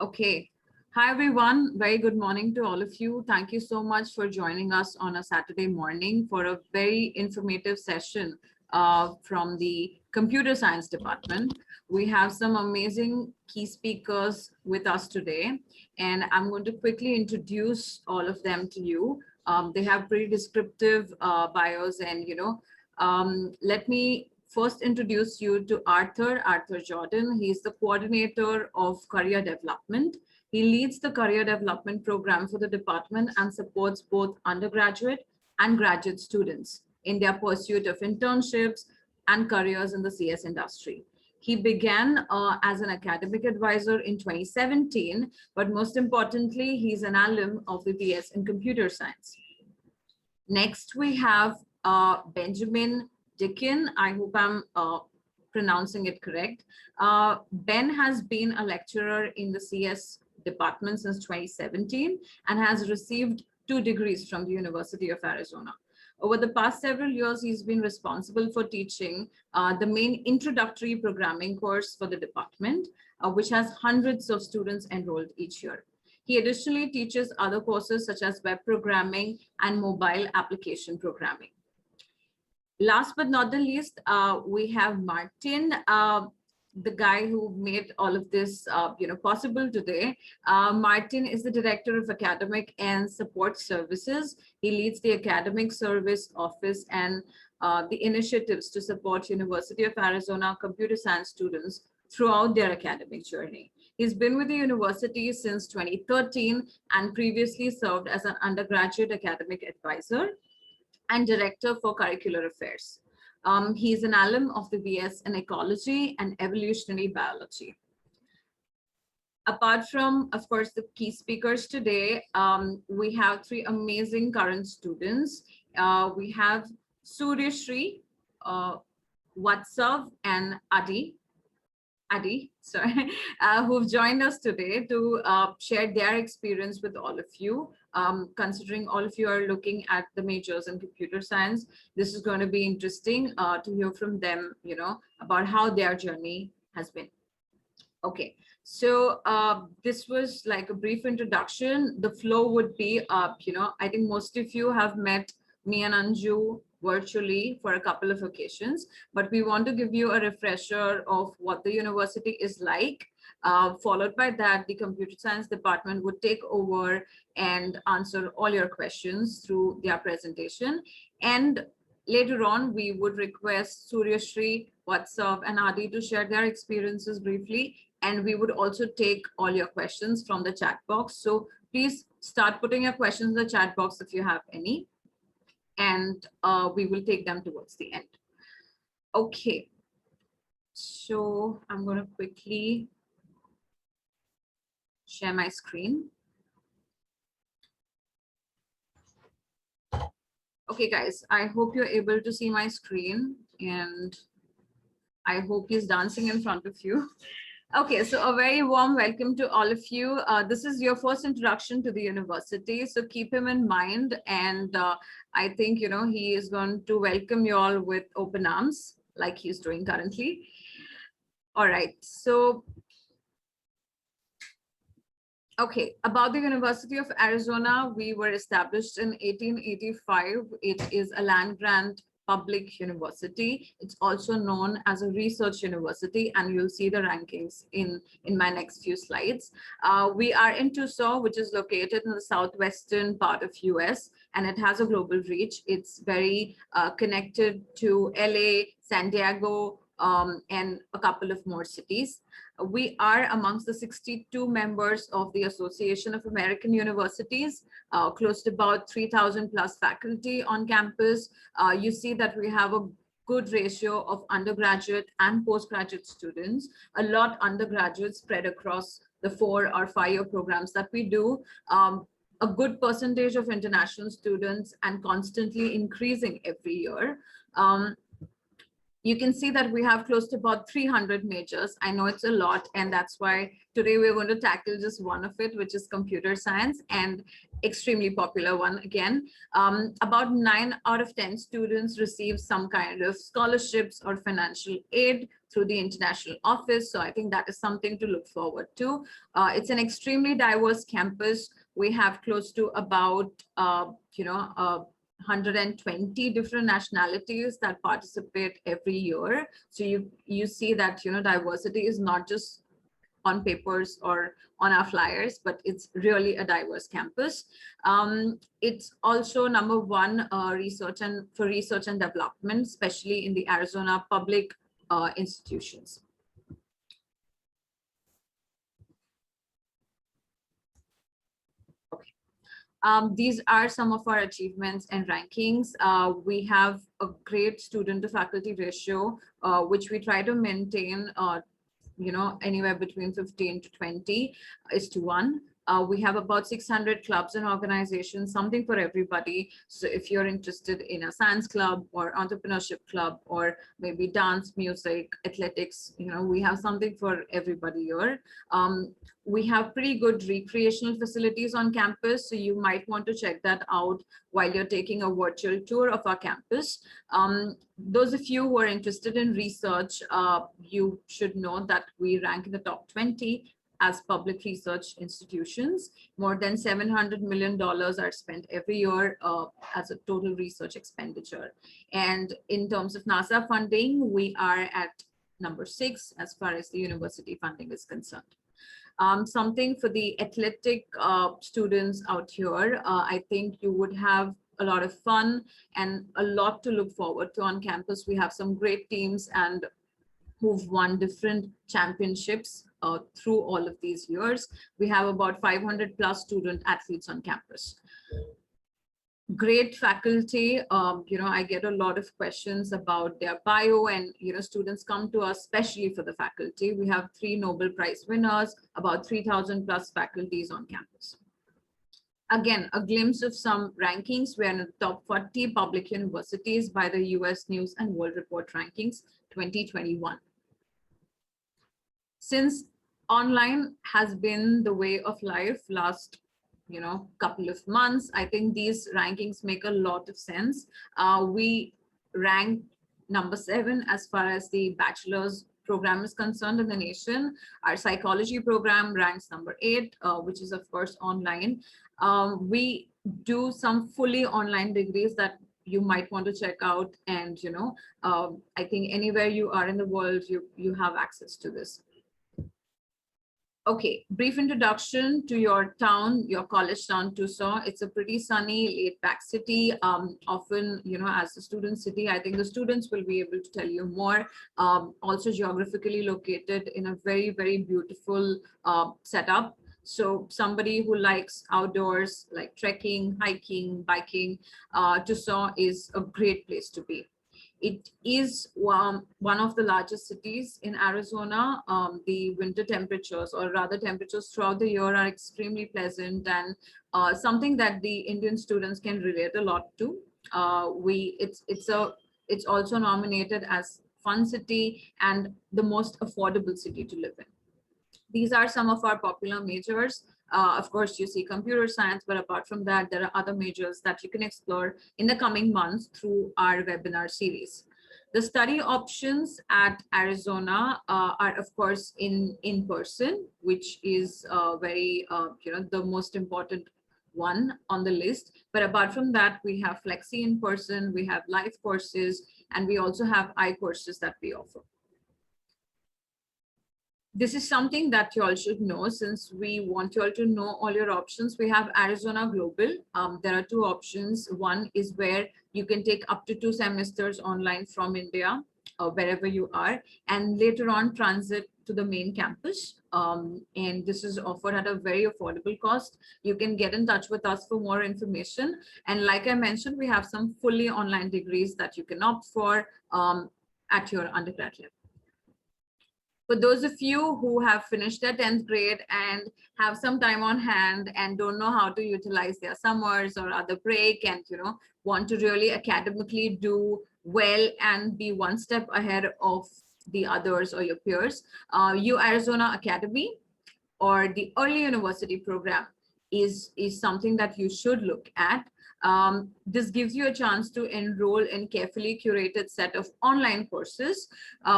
Okay. Hi, everyone. Very good morning to all of you. Thank you so much for joining us on a Saturday morning for a very informative session from the Computer Science Department. We have some amazing key speakers with us today, and I'm going to quickly introduce all of them to you. They have pretty descriptive bios, and let me first introduce you to Arthur Jordan. He's the coordinator of career development. He leads the career development program for the department and supports both undergraduate and graduate students in their pursuit of internships and careers in the CS industry. He began as an academic advisor in 2017, but most importantly, he's an alum of the BS in computer science. Next, we have Benjamin Dickin. I hope I'm pronouncing it correct. Ben has been a lecturer in the CS department since 2017 and has received 2 degrees from the University of Arizona. Over the past several years, he's been responsible for teaching the main introductory programming course for the department, which has hundreds of students enrolled each year. He additionally teaches other courses such as web programming and mobile application programming. Last but not the least, we have Martin, the guy who made all of this possible today. Martin is the Director of Academic and Support Services. He leads the Academic Service Office and the initiatives to support University of Arizona computer science students throughout their academic journey. He's been with the university since 2013 and previously served as an undergraduate academic advisor and Director for Curricular Affairs. He's an alum of the BS in Ecology and Evolutionary Biology. Apart from, of course, the key speakers today, we have 3 amazing current students. We have Suryashree, Vatsav, and Adi, who've joined us today to share their experience with all of you. Considering all of you are looking at the majors in computer science, this is going to be interesting to hear from them, about how their journey has been. Okay, so this was like a brief introduction. The flow would be, I think most of you have met me and Anju virtually for a couple of occasions, but we want to give you a refresher of what the university is like. Followed by that, the computer science department would take over and answer all your questions through their presentation. And later on, we would request Suryashree, Vatsav, and Adi to share their experiences briefly. And we would also take all your questions from the chat box. So please start putting your questions in the chat box if you have any, and we will take them towards the end. Okay, so I'm going to quickly share my screen. Okay, guys, I hope you're able to see my screen, and I hope he's dancing in front of you. Okay, so a very warm welcome to all of you. This is your first introduction to the university, so keep him in mind. And I think, he is going to welcome you all with open arms, like he's doing currently. All right, so, okay, about the University of Arizona, we were established in 1885. It is a land-grant public university. It's also known as a research university, and you'll see the rankings in my next few slides. We are in Tucson, which is located in the southwestern part of US, and it has a global reach. It's very connected to LA, San Diego, and a couple of more cities. We are amongst the 62 members of the Association of American Universities, close to about 3,000 plus faculty on campus. You see that we have a good ratio of undergraduate and postgraduate students, a lot undergraduates spread across the 4 or 5 year programs that we do. A good percentage of international students and constantly increasing every year. You can see that we have close to about 300 majors. I know it's a lot, and that's why today we're going to tackle just one of it, which is computer science. And extremely popular one again. About 9 out of 10 students receive some kind of scholarships or financial aid through the international office. So I think that is something to look forward to. It's an extremely diverse campus. We have close to about, 120 different nationalities that participate every year. So you see that, diversity is not just on papers or on our flyers, but it's really a diverse campus. It's also number one research and development, especially in the Arizona public institutions. These are some of our achievements and rankings. We have a great student to faculty ratio, which we try to maintain anywhere between 15 to 20 is to 1. We have about 600 clubs and organizations, something for everybody. So if you're interested in a science club or entrepreneurship club, or maybe dance, music, athletics, we have something for everybody here. We have pretty good recreational facilities on campus, so you might want to check that out while you're taking a virtual tour of our campus. Those of you who are interested in research, you should know that we rank in the top 20 as public research institutions. More than $700 million are spent every year as a total research expenditure. And in terms of NASA funding, we are at number 6 as far as the university funding is concerned. Something for the athletic students out here, I think you would have a lot of fun and a lot to look forward to on campus. We have some great teams and who've won different championships through all of these years. We have about 500 plus student athletes on campus. Great faculty. I get a lot of questions about their bio, and students come to us especially for the faculty. We have 3 Nobel Prize winners, about 3,000 plus faculties on campus. Again, a glimpse of some rankings. We're in the top 40 public universities by the US News and World Report rankings 2021. Since online has been the way of life last couple of months, I think these rankings make a lot of sense. We rank number 7 as far as the bachelor's program is concerned in the nation. Our psychology program ranks number 8, which is of course online. We do some fully online degrees that you might want to check out, and I think anywhere you are in the world, you have access to this. Okay, brief introduction to your town, your college town, Tucson. It's a pretty sunny, laid-back city. Often, as a student city, I think the students will be able to tell you more. Also geographically located in a very, very beautiful setup. So somebody who likes outdoors, like trekking, hiking, biking, Tucson is a great place to be. It is one of the largest cities in Arizona. The winter temperatures, or rather temperatures throughout the year, are extremely pleasant, and something that the Indian students can relate a lot to. It's also nominated as Fun City and the most affordable city to live in. These are some of our popular majors. Of course, you see computer science, but apart from that, there are other majors that you can explore in the coming months through our webinar series. The study options at Arizona are, of course, in person, which is very, the most important one on the list. But apart from that, we have flexi in person, we have live courses, and we also have I-courses that we offer. This is something that you all should know, since we want you all to know all your options. We have Arizona Global. There are 2 options. One is where you can take up to 2 semesters online from India, wherever you are, and later on transit to the main campus. And this is offered at a very affordable cost. You can get in touch with us for more information. And like I mentioned, we have some fully online degrees that you can opt for at your undergrad level. For those of you who have finished their 10th grade and have some time on hand and don't know how to utilize their summers or other break, and want to really academically do well and be one step ahead of the others or your peers, UArizona Academy or the Early University program is something that you should look at. This gives you a chance to enroll in carefully curated set of online courses,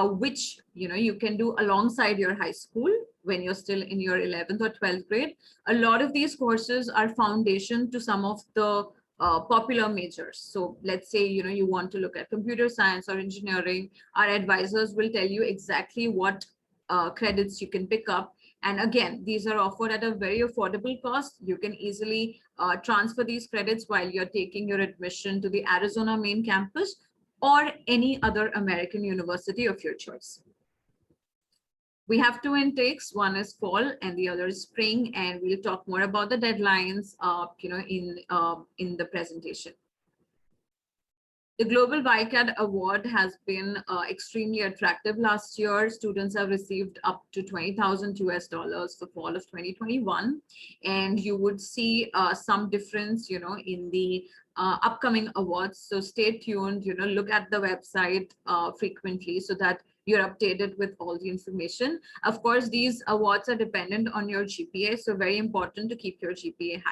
which you can do alongside your high school when you're still in your 11th or 12th grade. A lot of these courses are foundation to some of the popular majors. So let's say you want to look at computer science or engineering. Our advisors will tell you exactly what credits you can pick up. And again, these are offered at a very affordable cost. You can easily transfer these credits while you're taking your admission to the Arizona main campus or any other American university of your choice. We have two intakes. One is fall and the other is spring, and we'll talk more about the deadlines in the presentation. The Global Wildcat Award has been extremely attractive last year. Students have received up to $20,000 US for fall of 2021. And you would see some difference, in the upcoming awards. So stay tuned, look at the website frequently so that you're updated with all the information. Of course, these awards are dependent on your GPA. So very important to keep your GPA high.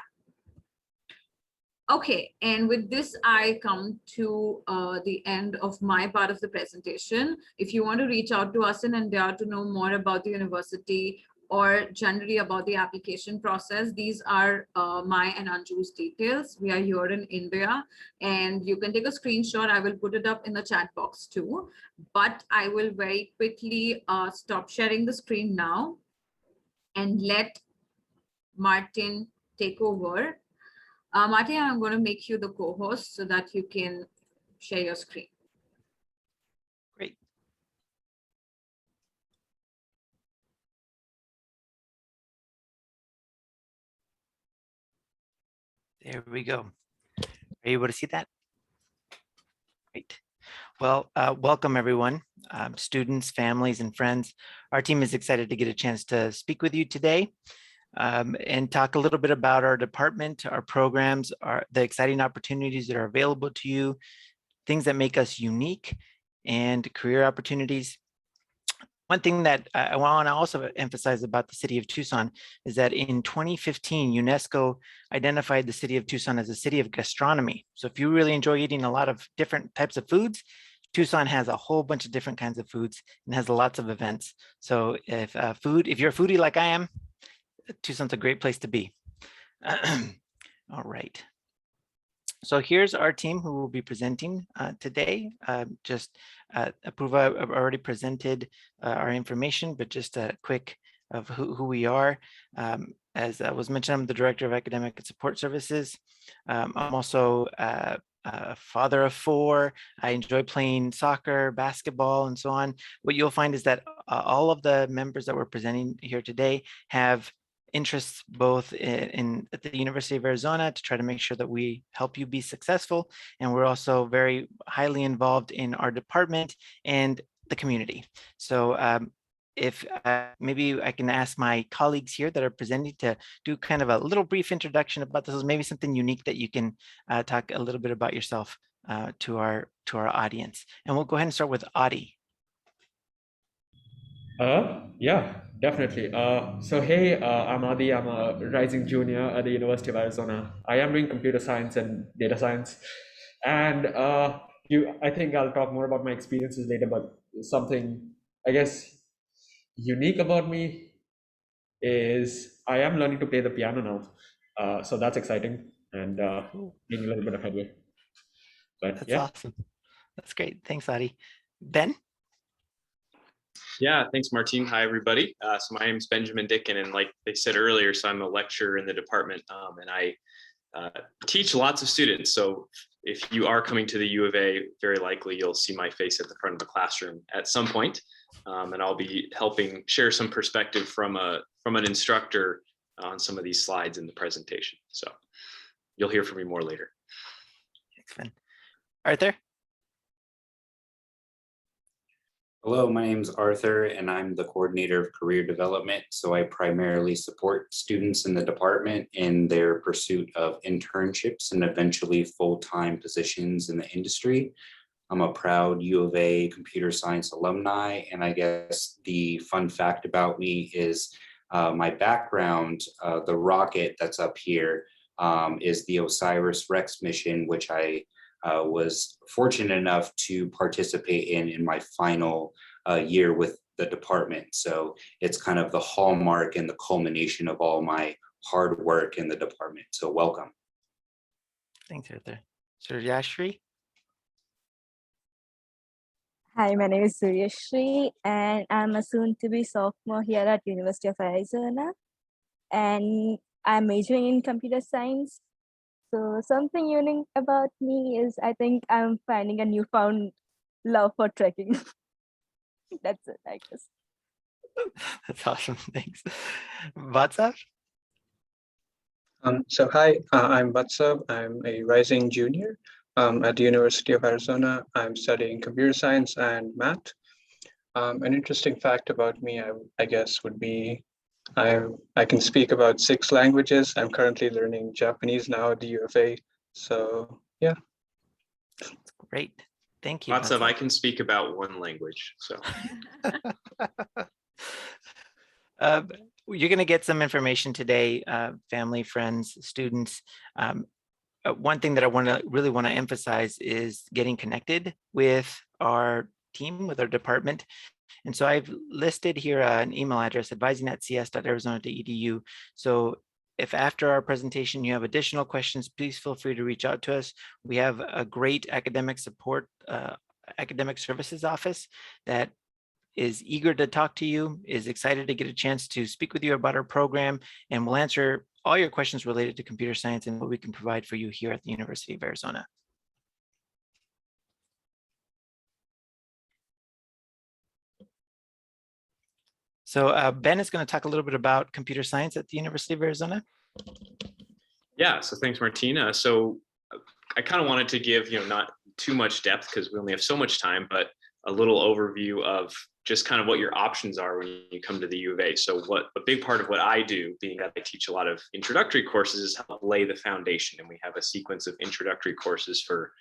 Okay, and with this, I come to the end of my part of the presentation. If you want to reach out to us in India to know more about the university or generally about the application process, these are my and Anju's details. We are here in India, and you can take a screenshot. I will put it up in the chat box too, but I will very quickly stop sharing the screen now and let Martin take over. Martin, I'm going to make you the co-host so that you can share your screen. Great. There we go. Are you able to see that? Great. Well, welcome everyone, students, families, and friends. Our team is excited to get a chance to speak with you today. And talk a little bit about our department, our programs, the exciting opportunities that are available to you, things that make us unique, and career opportunities. One thing that I want to also emphasize about the city of Tucson is that in 2015, UNESCO identified the city of Tucson as a city of gastronomy. So if you really enjoy eating a lot of different types of foods, Tucson has a whole bunch of different kinds of foods and has lots of events. So if you're a foodie like I am, Tucson's a great place to be. All right. So here's our team who will be presenting today. Apurva already presented our information, but just a quick of who we are. As was mentioned, I'm the Director of Academic and Support Services. I'm also a father of 4. I enjoy playing soccer, basketball, and so on. What you'll find is that all of the members that we're presenting here today have interests both at the University of Arizona to try to make sure that we help you be successful. And we're also very highly involved in our department and the community. So if maybe I can ask my colleagues here that are presenting to do kind of a little brief introduction about this, maybe something unique that you can talk a little bit about yourself to our audience. And we'll go ahead and start with Adi. Yeah, definitely. So hey, I'm Adi. I'm a rising junior at the University of Arizona. I am doing computer science and data science, and I think I'll talk more about my experiences later. But something I guess unique about me is I am learning to play the piano now. So that's exciting and making a little bit of headway. But That's yeah. awesome. That's great. Thanks, Adi. Ben? Yeah, thanks, Martin. Hi, everybody. So my name is Benjamin Dickin, and like they said earlier, so I'm a lecturer in the department, and I teach lots of students. So if you are coming to the U of A, very likely you'll see my face at the front of the classroom at some point, and I'll be helping share some perspective from an instructor on some of these slides in the presentation. So you'll hear from me more later. Thanks, Ben. Arthur? Hello, my name is Arthur, and I'm the coordinator of career development. So I primarily support students in the department in their pursuit of internships and eventually full-time positions in the industry. I'm a proud U of A computer science alumni, and I guess the fun fact about me is My background, the rocket that's up here, is the OSIRIS-REx mission, which I was fortunate enough to participate in my final year with the department. So it's kind of the hallmark and the culmination of all my hard work in the department. So welcome. Thanks, Arthur. Suryashree? Hi, my name is Suryashree, and I'm a soon-to-be sophomore here at University of Arizona, and I'm majoring in computer science. So something unique about me is I think I'm finding a newfound love for trekking. That's it, I guess. That's awesome. Thanks. Vatsav? So hi, I'm Vatsav. I'm a rising junior at the University of Arizona. I'm studying computer science and math. An interesting fact about me, I guess, would be I can speak about 6 languages. I'm currently learning Japanese now at the U of A. So yeah. Great. Thank you. Lots of, I can speak about 1 language, so. You're going to get some information today, family, friends, students. One thing that I really want to emphasize is getting connected with our team, with our department. And so I've listed here an email address, advising@cs.arizona.edu. So if after our presentation you have additional questions, please feel free to reach out to us. We have a great academic support, academic services office that is eager to talk to you, is excited to get a chance to speak with you about our program, and we'll answer all your questions related to computer science and what we can provide for you here at the University of Arizona. So Ben is going to talk a little bit about computer science at the University of Arizona. Yeah, so thanks, Martina. So I kind of wanted to give, not too much depth because we only have so much time, but a little overview of just kind of what your options are when you come to the U of A. So a big part of what I do, being that I teach a lot of introductory courses, is help lay the foundation. And we have a sequence of introductory courses for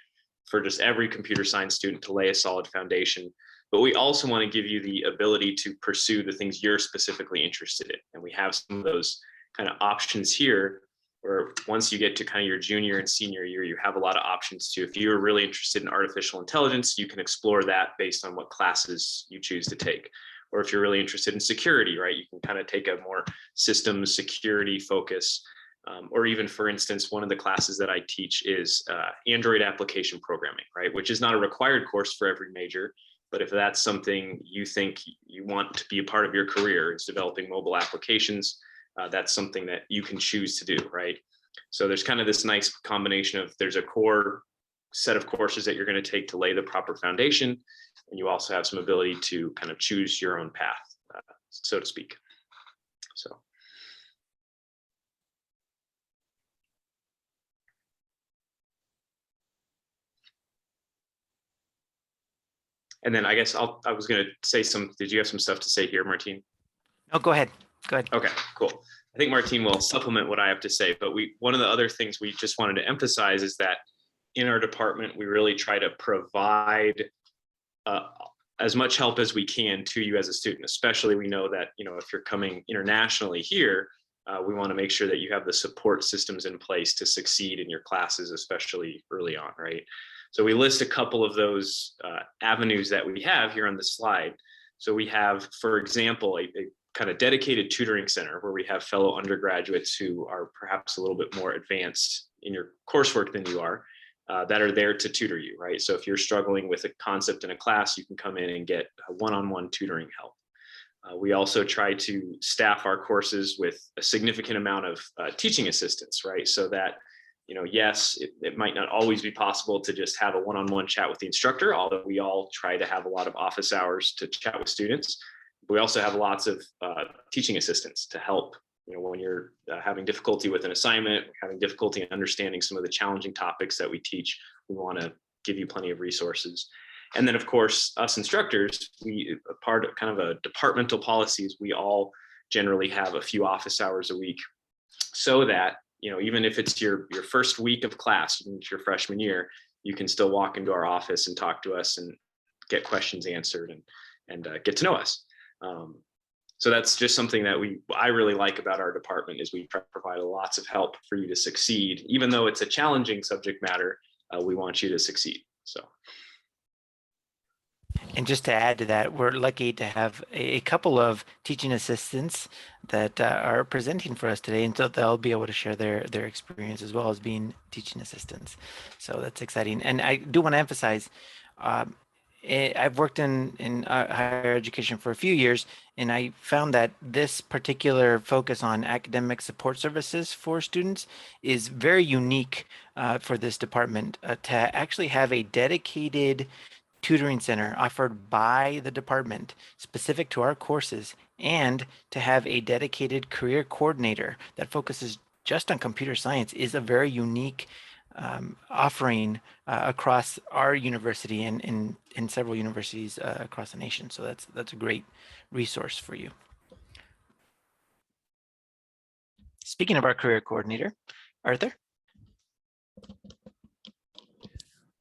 just every computer science student to lay a solid foundation. But we also want to give you the ability to pursue the things you're specifically interested in. And we have some of those kind of options here, where once you get to kind of your junior and senior year, you have a lot of options too. If you're really interested in artificial intelligence, you can explore that based on what classes you choose to take. Or if you're really interested in security, right, you can kind of take a more systems security focus. Or even, for instance, one of the classes that I teach is Android application programming, right, which is not a required course for every major. But if that's something you think you want to be a part of your career, is developing mobile applications, that's something that you can choose to do, right? So there's kind of this nice combination of, there's a core set of courses that you're going to take to lay the proper foundation, and you also have some ability to kind of choose your own path, so to speak. So. And then I guess I was going to say did you have some stuff to say here, Martine? Oh, go ahead. Go ahead. Okay, cool. I think Martine will supplement what I have to say, but one of the other things we just wanted to emphasize is that in our department, we really try to provide as much help as we can to you as a student. Especially, we know that, if you're coming internationally here, we want to make sure that you have the support systems in place to succeed in your classes, especially early on, right? So we list a couple of those avenues that we have here on the slide. So we have, for example, a kind of dedicated tutoring center where we have fellow undergraduates who are perhaps a little bit more advanced in your coursework than you are, that are there to tutor you, right? So if you're struggling with a concept in a class, you can come in and get one-on-one tutoring help. We also try to staff our courses with a significant amount of teaching assistants, right? So that, yes, it might not always be possible to just have a one-on-one chat with the instructor, although we all try to have a lot of office hours to chat with students. We also have lots of teaching assistants to help, when you're having difficulty with an assignment, having difficulty in understanding some of the challenging topics that we teach. We want to give you plenty of resources. And then, of course, us instructors, a part of kind of a departmental policies, we all generally have a few office hours a week, so that, even if it's your first week of class, even if it's your freshman year, you can still walk into our office and talk to us and get questions answered and get to know us. So that's just something that I really like about our department is we provide lots of help for you to succeed. Even though it's a challenging subject matter, we want you to succeed. So. And just to add to that, we're lucky to have a couple of teaching assistants that are presenting for us today, and so they'll be able to share their experience as well as being teaching assistants. So that's exciting. And I do want to emphasize, I've worked in higher education for a few years, and I found that this particular focus on academic support services for students is very unique for this department to actually have a dedicated tutoring center offered by the department specific to our courses, and to have a dedicated career coordinator that focuses just on computer science is a very unique offering across our university and in several universities across the nation. So that's a great resource for you. Speaking of our career coordinator, Arthur.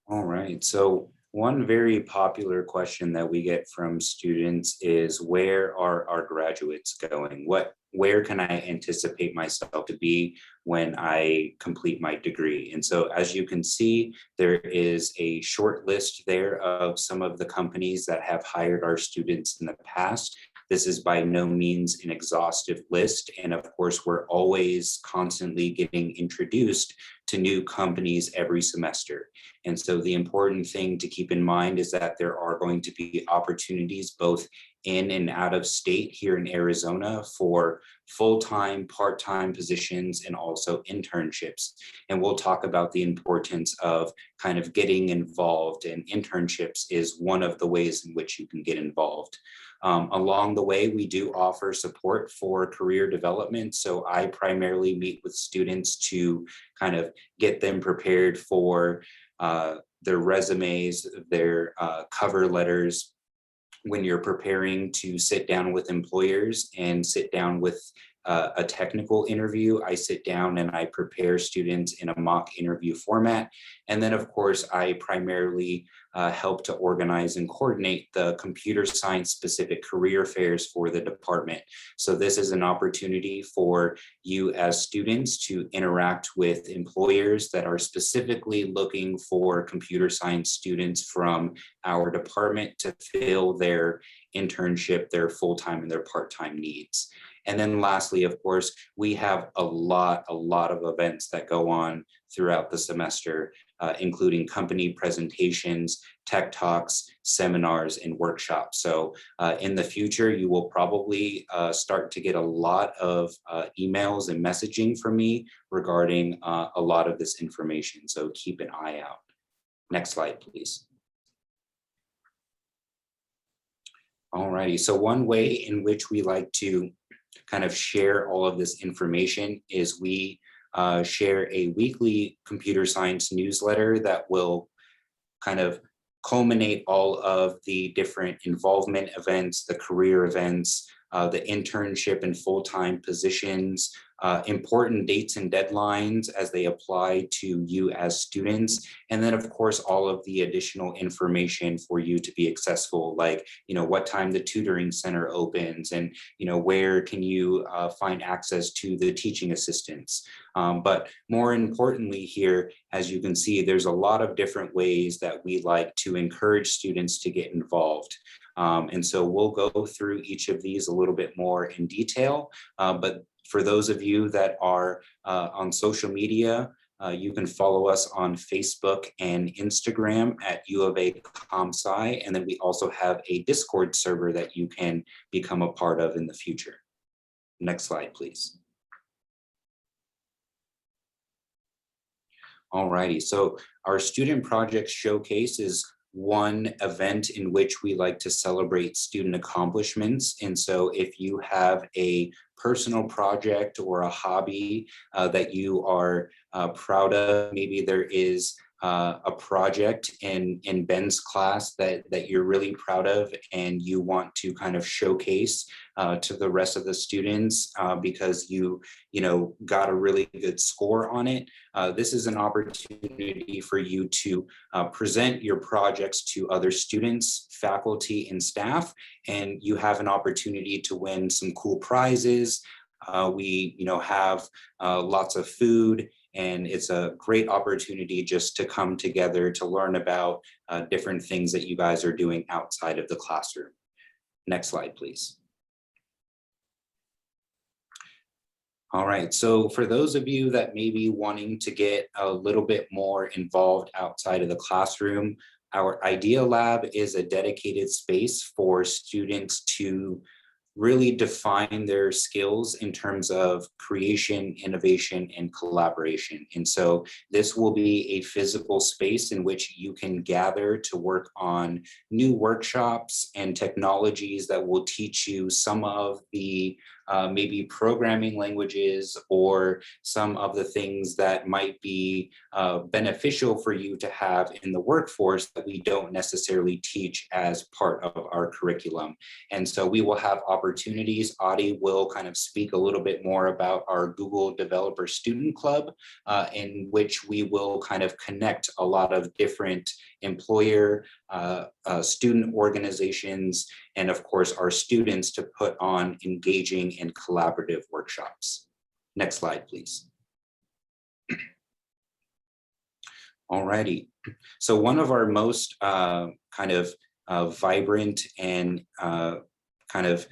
All right, so one very popular question that we get from students is, where are our graduates going? Where can I anticipate myself to be when I complete my degree? And so as you can see, there is a short list there of some of the companies that have hired our students in the past. This is by no means an exhaustive list. And of course, we're always constantly getting introduced to new companies every semester. And so the important thing to keep in mind is that there are going to be opportunities both in and out of state here in Arizona for full-time, part-time positions, and also internships. And we'll talk about the importance of kind of getting involved, and internships is one of the ways in which you can get involved. Along the way, we do offer support for career development. So I primarily meet with students to kind of get them prepared for their resumes, their cover letters. When you're preparing to sit down with employers and sit down with a technical interview, I sit down and I prepare students in a mock interview format. And then, of course, I primarily help to organize and coordinate the computer science specific career fairs for the department. So this is an opportunity for you as students to interact with employers that are specifically looking for computer science students from our department to fill their internship, their full-time and their part-time needs. And then lastly, of course, we have a lot of events that go on throughout the semester, including company presentations, tech talks, seminars, and workshops. So in the future, you will probably start to get a lot of emails and messaging from me regarding a lot of this information. So keep an eye out. Next slide, please. All righty, so one way in which we like to kind of share all of this information is we share a weekly computer science newsletter that will kind of culminate all of the different involvement events, the career events, the internship and full-time positions, important dates and deadlines as they apply to you as students. And then of course, all of the additional information for you to be accessible, like, what time the tutoring center opens, and, where can you find access to the teaching assistants. But more importantly here, as you can see, there's a lot of different ways that we like to encourage students to get involved. And so we'll go through each of these a little bit more in detail, but for those of you that are on social media, you can follow us on Facebook and Instagram at U of A ComSci, and then we also have a Discord server that you can become a part of in the future. Next slide, please. All righty, so our student project showcase is one event in which we like to celebrate student accomplishments. And so if you have a personal project or a hobby that you are proud of, maybe there is a project in Ben's class that you're really proud of and you want to kind of showcase to the rest of the students because you got a really good score on it, this is an opportunity for you to present your projects to other students, faculty, and staff, and you have an opportunity to win some cool prizes. We have lots of food, and it's a great opportunity just to come together to learn about different things that you guys are doing outside of the classroom. Next slide, please. All right, so for those of you that may be wanting to get a little bit more involved outside of the classroom, our Idea Lab is a dedicated space for students to really define their skills in terms of creation, innovation, and collaboration. And so this will be a physical space in which you can gather to work on new workshops and technologies that will teach you some of the maybe programming languages or some of the things that might be beneficial for you to have in the workforce that we don't necessarily teach as part of our curriculum. And so we will have opportunities. Adi will kind of speak a little bit more about our Google Developer Student Club, in which we will kind of connect a lot of different employer, student organizations, and of course our students to put on engaging and collaborative workshops. Next slide, please. Alrighty, so one of our most kind of vibrant and kind of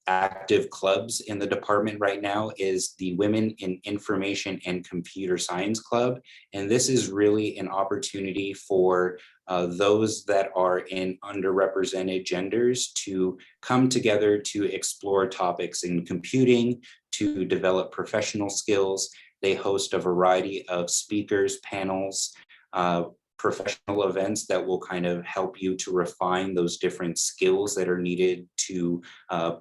active clubs in the department right now is the Women in Information and Computer Science Club. And this is really an opportunity for those that are in underrepresented genders to come together to explore topics in computing, to develop professional skills. They host a variety of speakers, panels, professional events that will kind of help you to refine those different skills that are needed to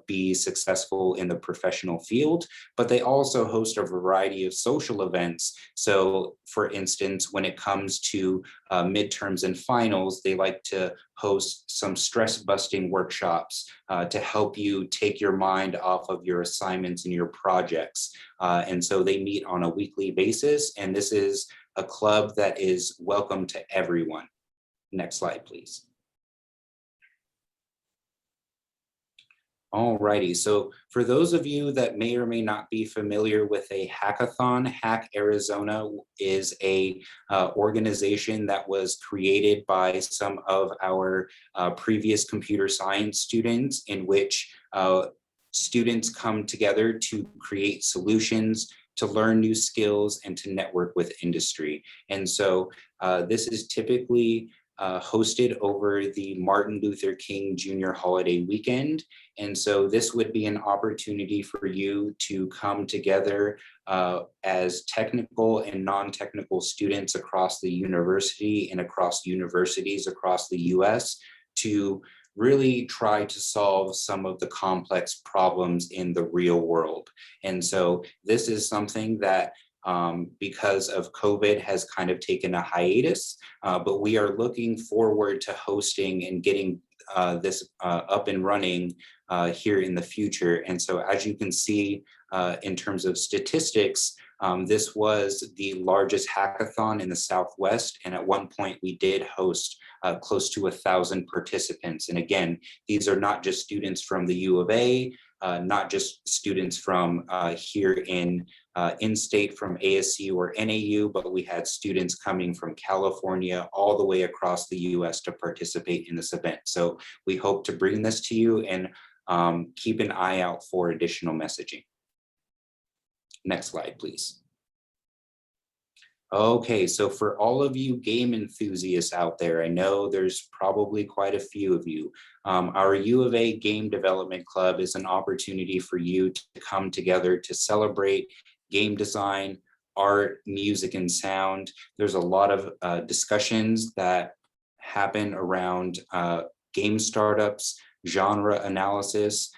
be successful in the professional field. But they also host a variety of social events. So for instance, when it comes to midterms and finals, they like to host some stress busting workshops to help you take your mind off of your assignments and your projects. And so they meet on a weekly basis, and this is a club that is welcome to everyone. Next slide, please. Alrighty, so for those of you that may or may not be familiar with a hackathon, Hack Arizona is a organization that was created by some of our previous computer science students, in which students come together to create solutions, to learn new skills, and to network with industry. And so this is typically hosted over the Martin Luther King Jr. holiday weekend. And so this would be an opportunity for you to come together as technical and non-technical students across the university and across universities across the US to really try to solve some of the complex problems in the real world. And so this is something that because of COVID has kind of taken a hiatus, but we are looking forward to hosting and getting this up and running here in the future. And so as you can see in terms of statistics, this was the largest hackathon in the Southwest. And at one point we did host close to 1,000 participants. And again, these are not just students from the U of A, not just students from here in-state from ASU or NAU, but we had students coming from California all the way across the US to participate in this event. So we hope to bring this to you, and keep an eye out for additional messaging. Next slide, please. Okay, so for all of you game enthusiasts out there, I know there's probably quite a few of you. Our U of A Game Development Club is an opportunity for you to come together to celebrate game design, art, music, and sound. There's a lot of discussions that happen around game startups, genre analysis.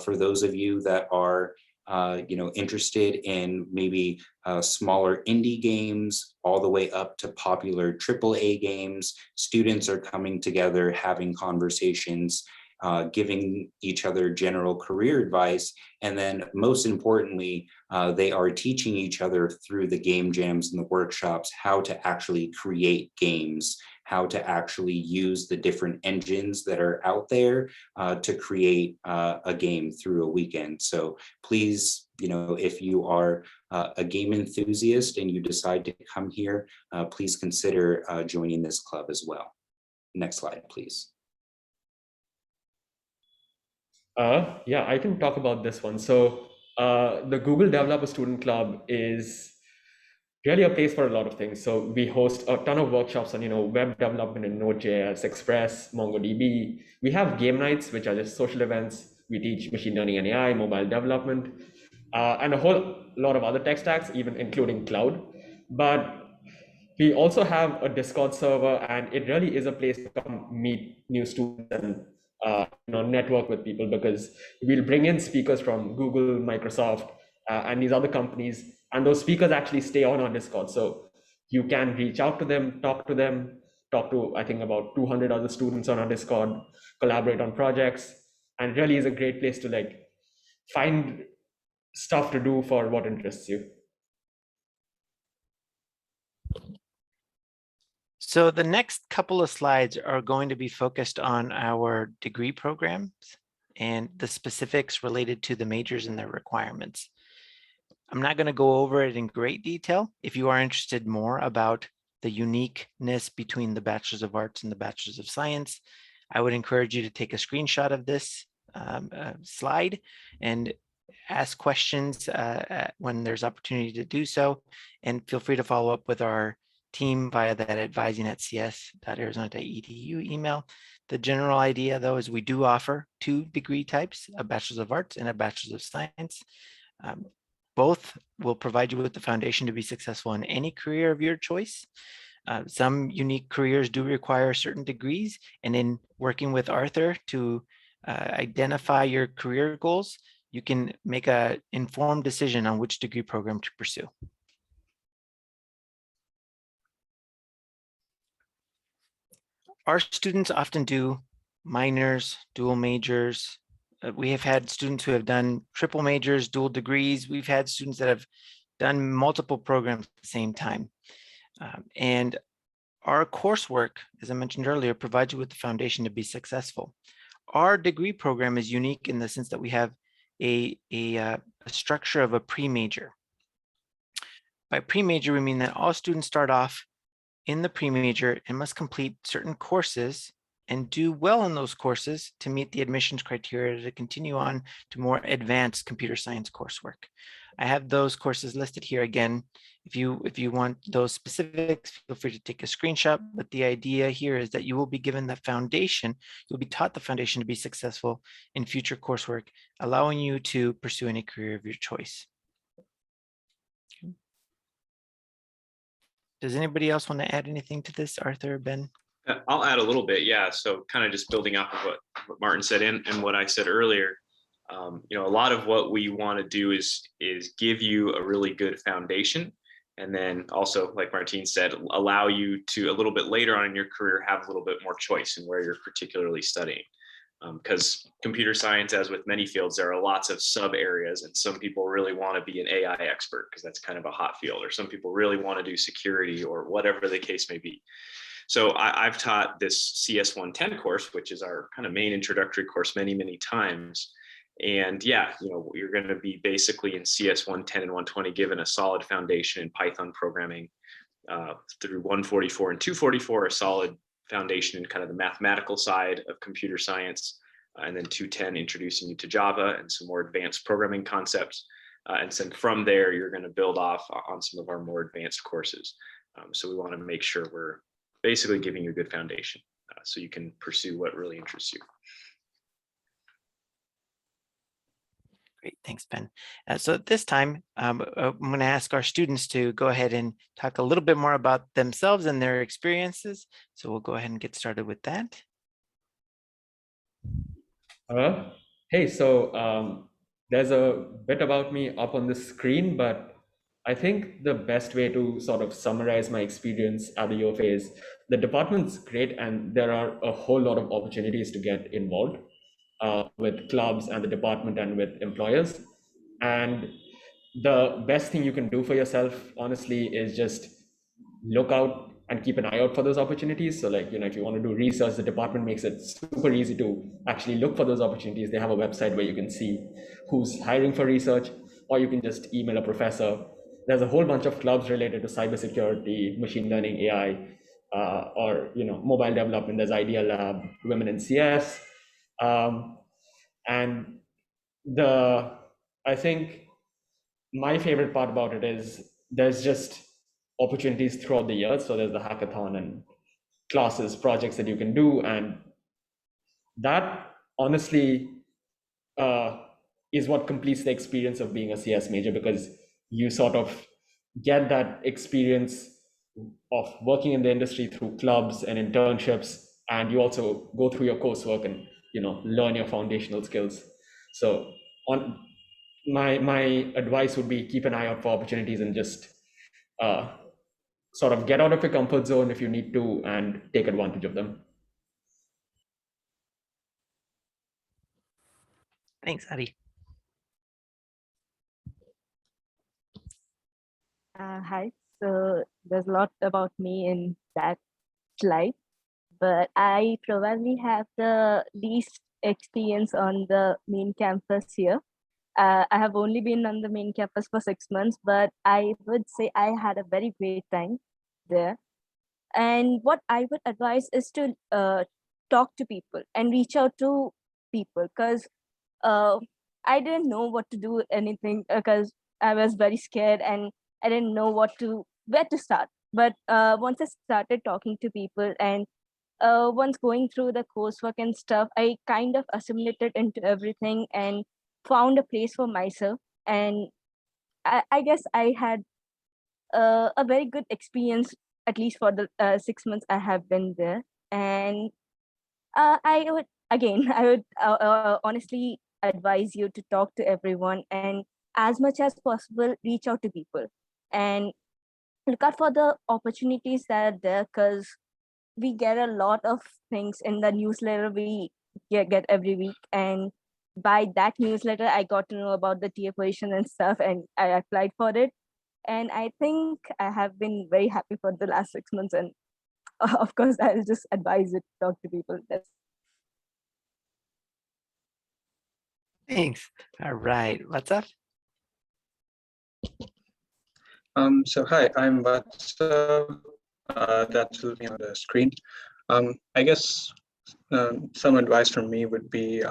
For those of you that are interested in maybe smaller indie games all the way up to popular AAA games. Students are coming together, having conversations, giving each other general career advice. And then most importantly, they are teaching each other through the game jams and the workshops how to actually create games, how to actually use the different engines that are out there to create a game through a weekend. So please, if you are a game enthusiast and you decide to come here, please consider joining this club as well. Next slide, please. Yeah, I can talk about this one. So the Google Developer Student Club is really a place for a lot of things. So we host a ton of workshops on, web development in Node.js, Express, MongoDB. We have game nights, which are just social events. We teach machine learning and AI, mobile development, and a whole lot of other tech stacks, even including cloud. But we also have a Discord server, and it really is a place to come meet new students and network with people, because we'll bring in speakers from Google, Microsoft, and these other companies, and those speakers actually stay on our Discord. So you can reach out to them, talk to, I think, about 200 other students on our Discord, collaborate on projects, and really is a great place to find stuff to do for what interests you. So the next couple of slides are going to be focused on our degree programs and the specifics related to the majors and their requirements. I'm not going to go over it in great detail. If you are interested more about the uniqueness between the Bachelors of Arts and the Bachelors of Science, I would encourage you to take a screenshot of this slide and ask questions when there's opportunity to do so, and feel free to follow up with our team via that advising@cs.arizona.edu email. The general idea, though, is we do offer 2 degree types, a Bachelor's of Arts and a Bachelor's of Science. Both will provide you with the foundation to be successful in any career of your choice. Some unique careers do require certain degrees, and in working with Arthur to identify your career goals, you can make an informed decision on which degree program to pursue. Our students often do minors, dual majors. We have had students who have done triple majors, dual degrees. We've had students that have done multiple programs at the same time. And our coursework, as I mentioned earlier, provides you with the foundation to be successful. Our degree program is unique in the sense that we have a structure of a pre-major. By pre-major, we mean that all students start off in the pre-major and must complete certain courses and do well in those courses to meet the admissions criteria to continue on to more advanced computer science coursework. I have those courses listed here again. If you want those specifics, feel free to take a screenshot, but the idea here is that you will be given the foundation, you'll be taught the foundation to be successful in future coursework, allowing you to pursue any career of your choice. Does anybody else want to add anything to this, Arthur, Ben? I'll add a little bit, yeah. So kind of just building off of what Martin said and what I said earlier. A lot of what we want to do is give you a really good foundation, and then also, like Martin said, allow you to a little bit later on in your career have a little bit more choice in where you're particularly studying. Because computer science, as with many fields, there are lots of sub areas, and some people really want to be an AI expert because that's kind of a hot field, or some people really want to do security or whatever the case may be. So I've taught this CS 110 course, which is our kind of main introductory course, many times. And yeah, you're going to be basically in CS 110 and 120 given a solid foundation in Python programming, through 144 and 244, a solid foundation in kind of the mathematical side of computer science, and then 210 introducing you to Java and some more advanced programming concepts. And then from there, you're going to build off on some of our more advanced courses. So we want to make sure we're basically giving you a good foundation so you can pursue what really interests you. Great, thanks, Ben. So at this time, I'm going to ask our students to go ahead and talk a little bit more about themselves and their experiences. So we'll go ahead and get started with that. Hey, so there's a bit about me up on the screen, but I think the best way to sort of summarize my experience at the UFA is the department's great, and there are a whole lot of opportunities to get involved with clubs and the department and with employers. And the best thing you can do for yourself, honestly, is just look out and keep an eye out for those opportunities. So like, if you want to do research, the department makes it super easy to actually look for those opportunities. They have a website where you can see who's hiring for research, or you can just email a professor. There's a whole bunch of clubs related to cybersecurity, machine learning, AI, or mobile development. There's Idea Lab, Women in CS, and I think my favorite part about it is there's just opportunities throughout the year. So there's the hackathon and classes, projects that you can do, and that honestly is what completes the experience of being a CS major, because you sort of get that experience of working in the industry through clubs and internships, and you also go through your coursework and learn your foundational skills. So on my advice would be keep an eye out for opportunities and just sort of get out of your comfort zone if you need to and take advantage of them. Thanks, Adi. Hi. So there's a lot about me in that slide, but I probably have the least experience on the main campus here. I have only been on the main campus for 6 months, but I would say I had a very great time there. And what I would advise is to talk to people and reach out to people, because I didn't know what to do anything, because I was very scared and I didn't know where to start. But once I started talking to people and once going through the coursework and stuff, I kind of assimilated into everything and found a place for myself. And I guess I had a very good experience, at least for the 6 months I have been there. And I would, again, I would honestly advise you to talk to everyone, and as much as possible, reach out to people and look out for the opportunities that are there, because we get a lot of things in the newsletter we get every week. And by that newsletter, I got to know about the TA position and stuff, and I applied for it. And I think I have been very happy for the last 6 months. And of course, I'll just advise it to talk to people. That's Thanks. All right. What's up? So hi, I'm Vatsav. That's me on the screen. I guess some advice from me would be,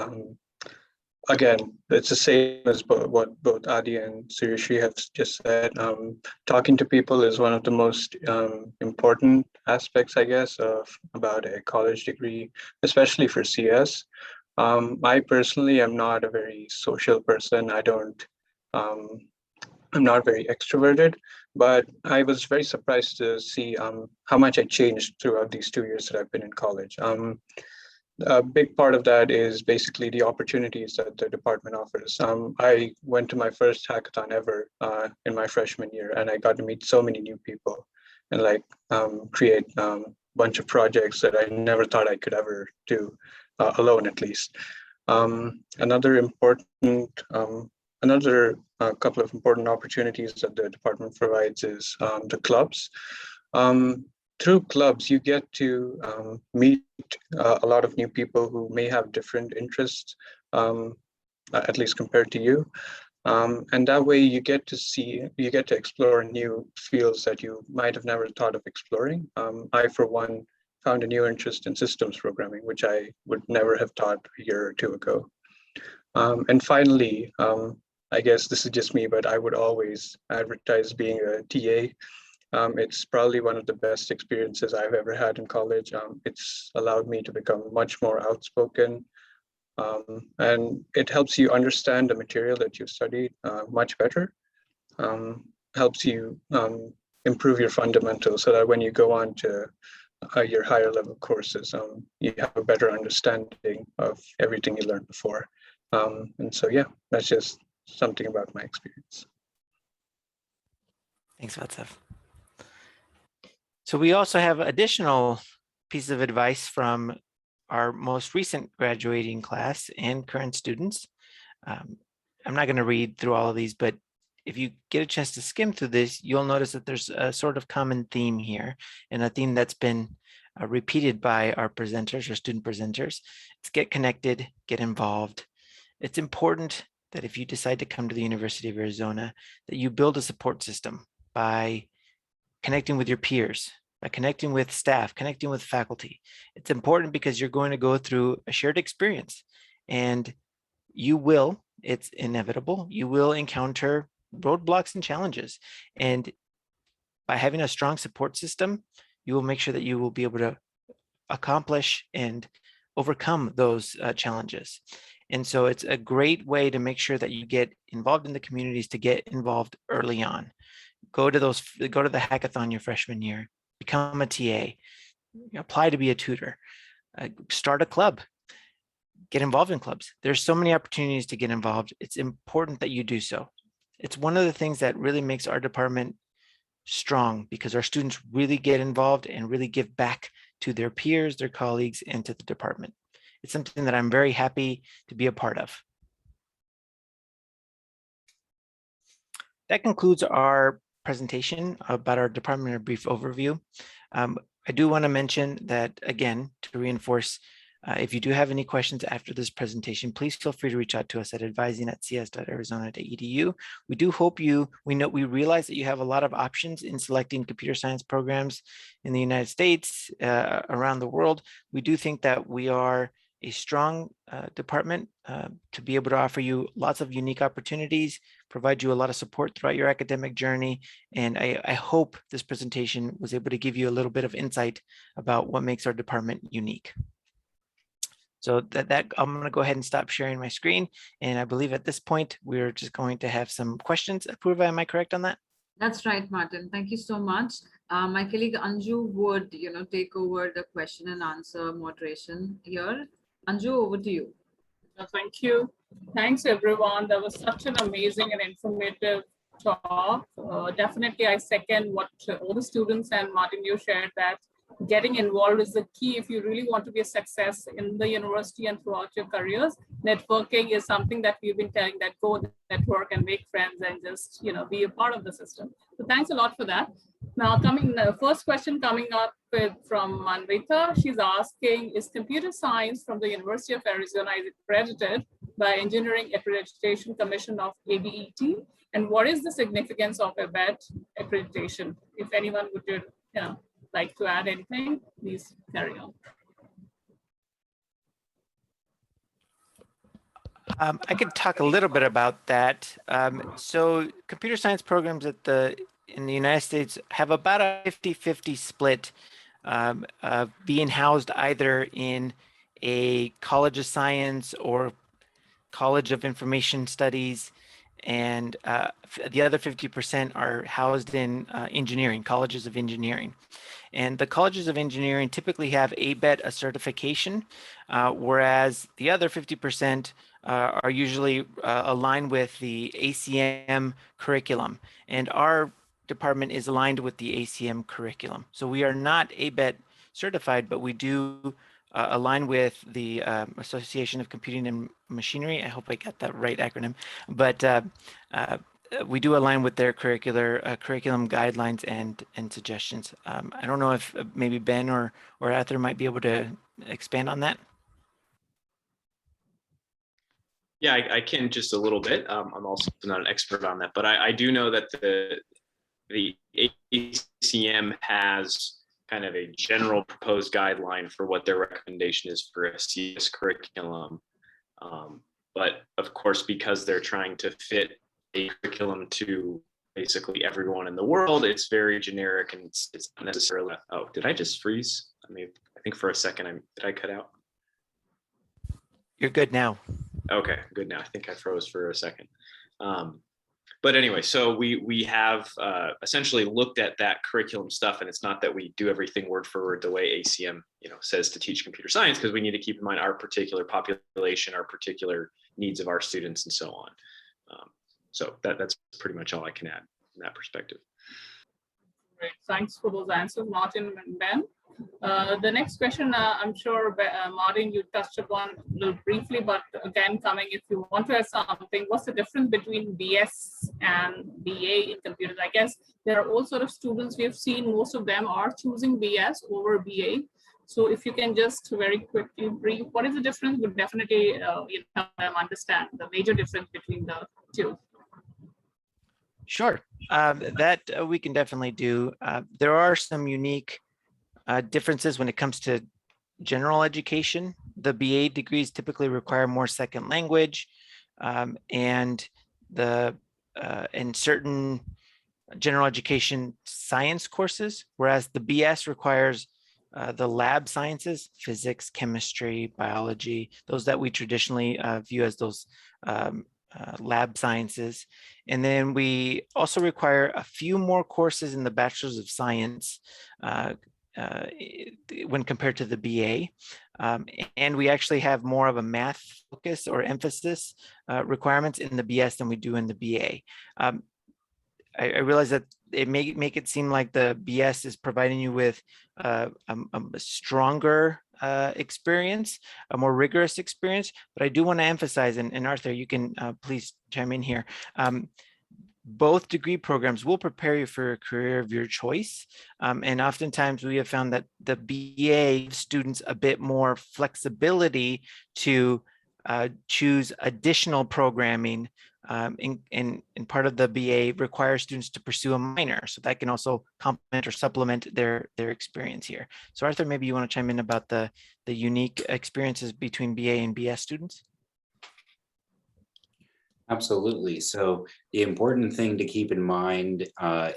again, it's the same as what both Adi and Suryashree have just said. Talking to people is one of the most important aspects, I guess, about a college degree, especially for CS. I personally am not a very social person. I'm not very extroverted, but I was very surprised to see how much I changed throughout these 2 years that I've been in college. A big part of that is basically the opportunities that the department offers. I went to my first hackathon ever in my freshman year, and I got to meet so many new people and create a bunch of projects that I never thought I could ever do alone, at least. Another couple of important opportunities that the department provides is the clubs. Through clubs, you get to meet a lot of new people who may have different interests, at least compared to you. And that way you get to explore new fields that you might have never thought of exploring. I, for one, found a new interest in systems programming, which I would never have thought a year or two ago. And finally, I guess this is just me, but I would always advertise being a TA. It's probably one of the best experiences I've ever had in college. It's allowed me to become much more outspoken, and it helps you understand the material that you've studied much better. Helps you improve your fundamentals so that when you go on to your higher level courses, you have a better understanding of everything you learned before. And so, yeah, that's just something about my experience. Thanks, Vatsav. So we also have additional pieces of advice from our most recent graduating class and current students. I'm not going to read through all of these, but if you get a chance to skim through this, you'll notice that there's a sort of common theme here, and a theme that's been repeated by our presenters or student presenters. It's get connected, get involved. It's important that if you decide to come to the University of Arizona, that you build a support system by connecting with your peers, by connecting with staff, connecting with faculty. It's important because you're going to go through a shared experience, and you will, it's inevitable, you will encounter roadblocks and challenges. And by having a strong support system, you will make sure that you will be able to accomplish and overcome those challenges. And so it's a great way to make sure that you get involved in the communities, to get involved early on. Go to the hackathon your freshman year, become a TA, apply to be a tutor, start a club, get involved in clubs. There's so many opportunities to get involved. It's important that you do so. It's one of the things that really makes our department strong, because our students really get involved and really give back to their peers, their colleagues, and to the department. It's something that I'm very happy to be a part of. That concludes our presentation about our department, a brief overview. I do want to mention that, again, to reinforce, if you do have any questions after this presentation, please feel free to reach out to us at advising@cs.arizona.edu. We do hope we realize that you have a lot of options in selecting computer science programs in the United States, around the world. We do think that we are a strong department to be able to offer you lots of unique opportunities, provide you a lot of support throughout your academic journey. And I hope this presentation was able to give you a little bit of insight about what makes our department unique. So I'm going to go ahead and stop sharing my screen. And I believe at this point, we're just going to have some questions. Apurva, am I correct on that? That's right, Martin. Thank you so much. My colleague Anju would, take over the question and answer moderation here. Anju, over to you. Thank you. Thanks, everyone. That was such an amazing and informative talk. Definitely, I second what all the students and Martin, you shared, that getting involved is the key if you really want to be a success in the university and throughout your careers. Networking is something that we've been telling, that go network and make friends and just be a part of the system. So thanks a lot for that. Now, first question coming up from Manvita. She's asking, is computer science from the University of Arizona is accredited by Engineering Accreditation Commission of ABET? And what is the significance of ABET accreditation? If anyone would like to add anything, please carry on. I could talk a little bit about that. So computer science programs in the United States have about a 50-50 split, being housed either in a College of Science or College of Information Studies, and the other 50% are housed in engineering, colleges of engineering. And the colleges of engineering typically have ABET, a certification, whereas the other 50% are usually aligned with the ACM curriculum. And our department is aligned with the ACM curriculum. So we are not ABET certified, but we do align with the Association of Computing and Machinery. I hope I got that right acronym. But we do align with their curriculum guidelines and suggestions. I don't know if maybe Ben or Arthur might be able to expand on that. Yeah, I can just a little bit. I'm also not an expert on that, but I do know that the ACM has kind of a general proposed guideline for what their recommendation is for a CS curriculum. But of course, because they're trying to fit a curriculum to basically everyone in the world, it's very generic, and it's not necessarily, oh, did I just freeze? I think for a second, did I cut out? You're good now. Okay, good now. I think I froze for a second. But anyway, so we have essentially looked at that curriculum stuff, and it's not that we do everything word for word the way ACM says to teach computer science, because we need to keep in mind our particular population, our particular needs of our students, and so on. So that's pretty much all I can add in that perspective. Great. Thanks for those answers, Martin and Ben. The next question, I'm sure, Martin, you touched upon a little briefly, but again, coming, if you want to add something, what's the difference between BS and BA in computers? I guess there are all sort of students we have seen, most of them are choosing BS over BA. So if you can just very quickly brief, what is the difference? Would definitely help them understand the major difference between the two. Sure, that we can definitely do. There are some unique differences when it comes to general education. The BA degrees typically require more second language, and in certain general education science courses, whereas the BS requires the lab sciences, physics, chemistry, biology, those that we traditionally view as those lab sciences. And then we also require a few more courses in the Bachelor's of Science when compared to the BA. And we actually have more of a math focus or emphasis requirements in the BS than we do in the BA. I realize that it may make it seem like the BS is providing you with a stronger experience, a more rigorous experience, but I do want to emphasize, and Arthur, you can please chime in here. Both degree programs will prepare you for a career of your choice. And oftentimes we have found that the BA students a bit more flexibility to choose additional programming, and part of the BA requires students to pursue a minor. So that can also complement or supplement their experience here. So Arthur, maybe you want to chime in about the unique experiences between BA and BS students? Absolutely. So the important thing to keep in mind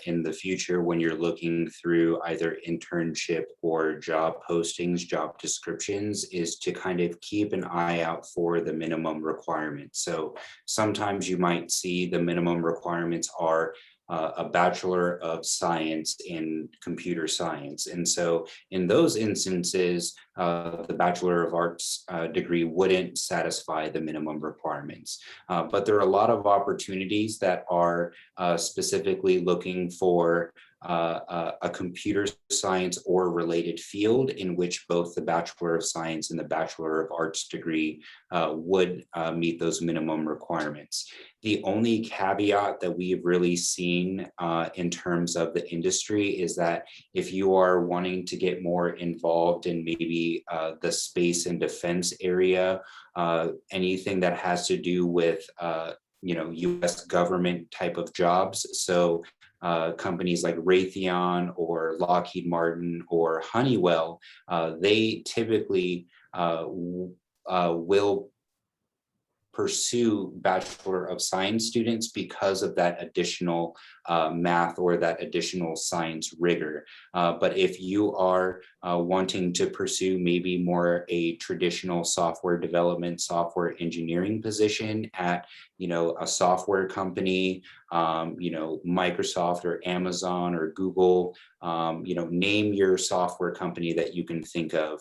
in the future when you're looking through either internship or job postings, job descriptions, is to kind of keep an eye out for the minimum requirements. So sometimes you might see the minimum requirements are a Bachelor of Science in Computer Science. And so in those instances, the Bachelor of Arts degree wouldn't satisfy the minimum requirements. But there are a lot of opportunities that are specifically looking for a computer science or related field in which both the Bachelor of Science and the Bachelor of Arts degree would meet those minimum requirements. The only caveat that we've really seen in terms of the industry is that if you are wanting to get more involved in maybe the space and defense area, anything that has to do with U.S. government type of jobs, so companies like Raytheon or Lockheed Martin or Honeywell, they typically will pursue Bachelor of Science students because of that additional math or that additional science rigor. But if you are wanting to pursue maybe more a traditional software development, software engineering position at a software company, Microsoft or Amazon or Google, name your software company that you can think of.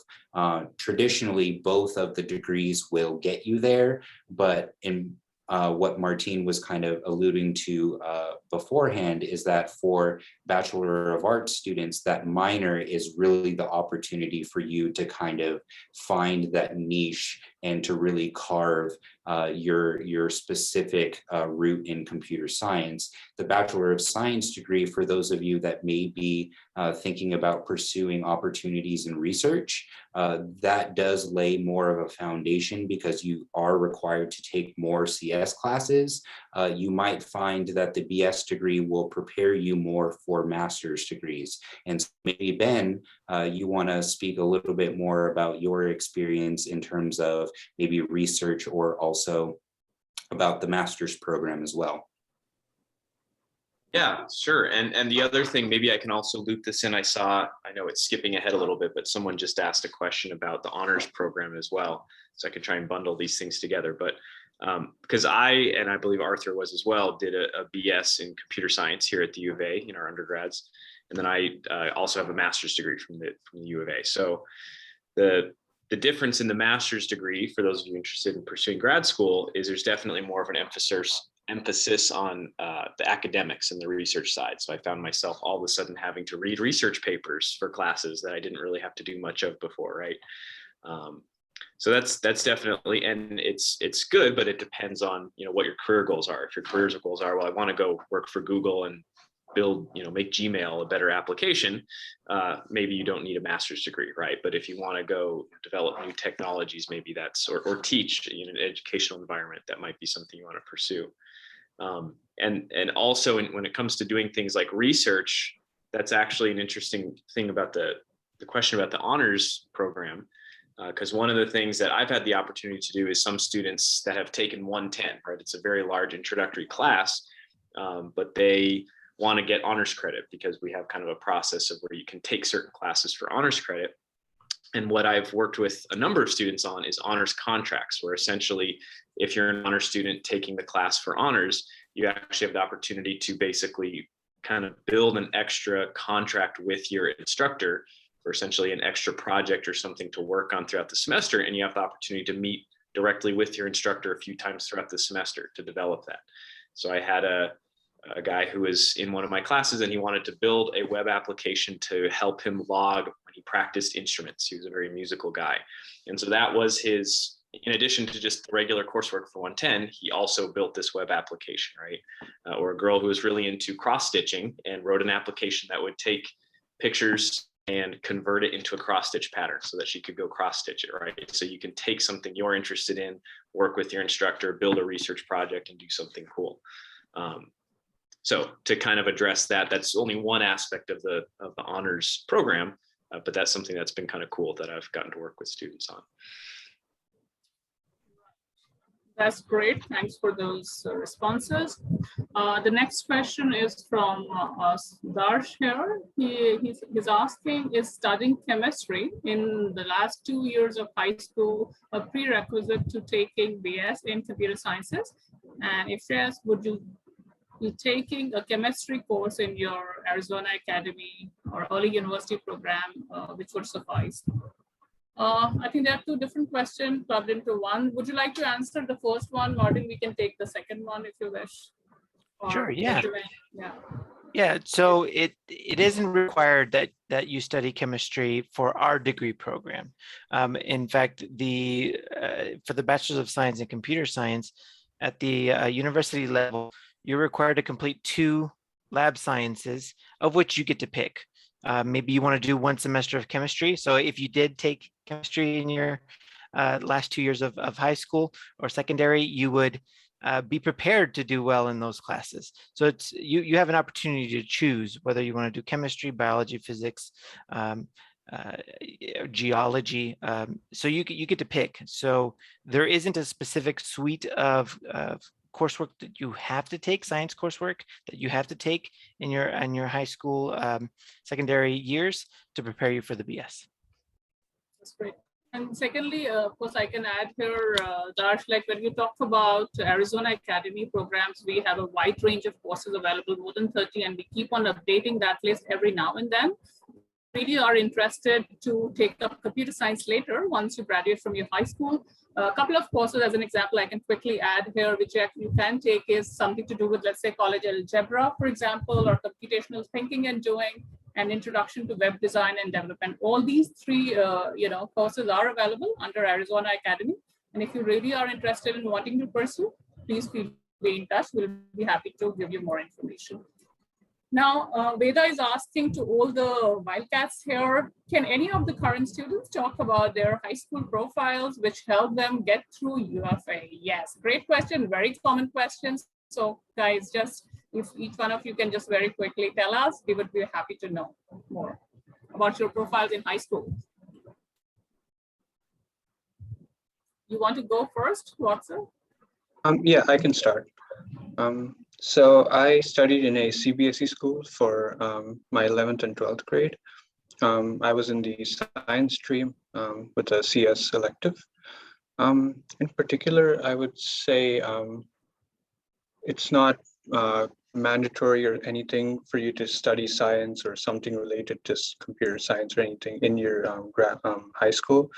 Traditionally, both of the degrees will get you there, but in what Martine was kind of alluding to beforehand is that for Bachelor of Arts students, that minor is really the opportunity for you to kind of find that niche and to really carve your specific route in computer science. The Bachelor of Science degree, for those of you that may be thinking about pursuing opportunities in research, that does lay more of a foundation because you are required to take more CS classes. You might find that the BS degree will prepare you more for master's degrees. And so maybe Ben, you want to speak a little bit more about your experience in terms of maybe research or also about the master's program as well. Yeah, sure. And the other thing, maybe I can also loop this in. I know it's skipping ahead a little bit, but someone just asked a question about the honors program as well. So I could try and bundle these things together. But because and I believe Arthur was as well, did a BS in computer science here at the U of A in our undergrads. And then I also have a master's degree from the U of A. So the difference in the master's degree, for those of you interested in pursuing grad school, is there's definitely more of an emphasis emphasis on the academics and the research side. So I found myself all of a sudden having to read research papers for classes that I didn't really have to do much of before, right? So that's definitely, and it's good, but it depends on, you know, what your career goals are. If your career goals are, well, I want to go work for Google and build, you know, make Gmail a better application, maybe you don't need a master's degree, right? But if you want to go develop new technologies, maybe that's, or teach in an educational environment, that might be something you want to pursue. And also when it comes to doing things like research, that's actually an interesting thing about the question about the honors program. Because one of the things that I've had the opportunity to do is some students that have taken 110, right? It's a very large introductory class, but they want to get honors credit because we have kind of a process of where you can take certain classes for honors credit. And what I've worked with a number of students on is honors contracts, where essentially, if you're an honors student taking the class for honors, you actually have the opportunity to basically kind of build an extra contract with your instructor for essentially an extra project or something to work on throughout the semester. And you have the opportunity to meet directly with your instructor a few times throughout the semester to develop that. So I had a guy who was in one of my classes and he wanted to build a web application to help him log when he practiced instruments. He was a very musical guy. And so that was his, in addition to just the regular coursework for 110, he also built this web application, right? Or a girl who was really into cross stitching and wrote an application that would take pictures and convert it into a cross stitch pattern so that she could go cross stitch it, right? So you can take something you're interested in, work with your instructor, build a research project and do something cool. So to kind of address that, that's only one aspect of the honors program, but that's something that's been kind of cool that I've gotten to work with students on. That's great. Thanks for those responses. The next question is from Darsh here. He's asking, is studying chemistry in the last 2 years of high school a prerequisite to taking BS in computer sciences? And if yes, would you be taking a chemistry course in your Arizona Academy or early university program, which would suffice? I think there are two different questions plugged into one. Would you like to answer the first one, Martin? We can take the second one if you wish. Sure, yeah. Yeah. Yeah, so it isn't required that you study chemistry for our degree program. In fact, for the Bachelor's of Science in Computer Science at the university level, you're required to complete 2 lab sciences, of which you get to pick. Maybe you want to do 1 semester of chemistry. So if you did take chemistry in your last 2 years of high school or secondary, you would be prepared to do well in those classes. So it's you have an opportunity to choose whether you want to do chemistry, biology, physics, geology. So you get to pick. So there isn't a specific suite of coursework that you have to take, science coursework that you have to take in your high school secondary years to prepare you for the BS. That's great. And secondly, of course, I can add here, Darsh, like when you talk about Arizona Academy programs, we have a wide range of courses available, more than 30, and we keep on updating that list every now and then. Really are interested to take up computer science later once you graduate from your high school. A couple of courses, as an example, I can quickly add here, which you can take is something to do with, let's say, college algebra, for example, or computational thinking and doing, an introduction to web design and development. All these 3, courses are available under Arizona Academy. And if you really are interested in wanting to pursue, please be in touch. We'll be happy to give you more information. Now, Veda is asking to all the wildcats here, can any of the current students talk about their high school profiles which help them get through UFA? Yes, great question, very common questions. So guys, just if each one of you can just very quickly tell us, we would be happy to know more about your profiles in high school. You want to go first, Vatsav? Yeah, I can start. So I studied in a CBSE school for my 11th and 12th grade. I was in the science stream with a CS elective. In particular, I would say it's not mandatory or anything for you to study science or something related to computer science or anything in your high school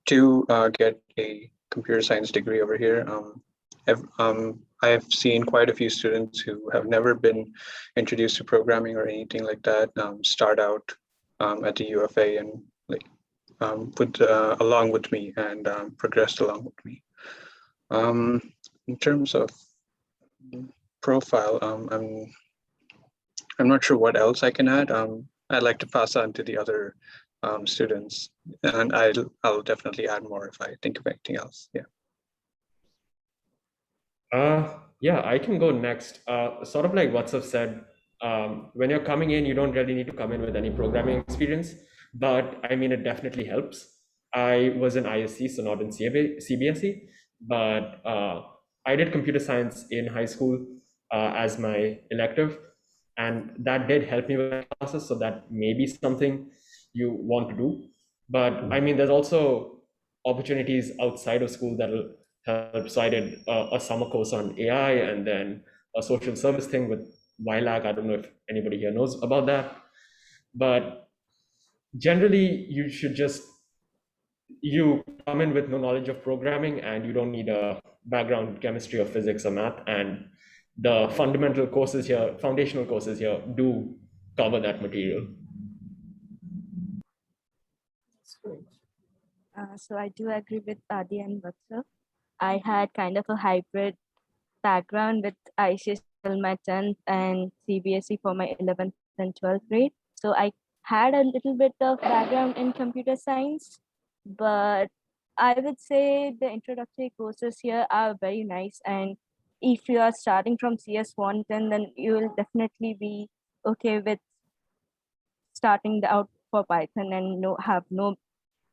to get a computer science degree over here. I've seen quite a few students who have never been introduced to programming or anything like that start out at the UFA and like along with me and progressed along with me. In terms of profile, I'm not sure what else I can add. I'd like to pass on to the other students, and I'll definitely add more if I think of anything else. Yeah. Yeah, I can go next. Sort of like Vatsav said, when you're coming in, you don't really need to come in with any programming experience, but I mean, it definitely helps. I was in ISC, so not in CBSE, but I did computer science in high school as my elective, and that did help me with classes, so that may be something you want to do. But I mean, there's also opportunities outside of school that'll help. So I did a summer course on AI and then a social service thing with wildcats. I don't know if anybody here knows about that, but generally you come in with no knowledge of programming and you don't need a background in chemistry or physics or math, and the foundational courses here do cover that material. That's great. So I do agree with Adi and Vatsav. I had kind of a hybrid background with ICSE till my 10th and CBSE for my 11th and 12th grade. So I had a little bit of background in computer science, but I would say the introductory courses here are very nice. And if you are starting from CS 110, then you will definitely be okay with starting out for Python and have no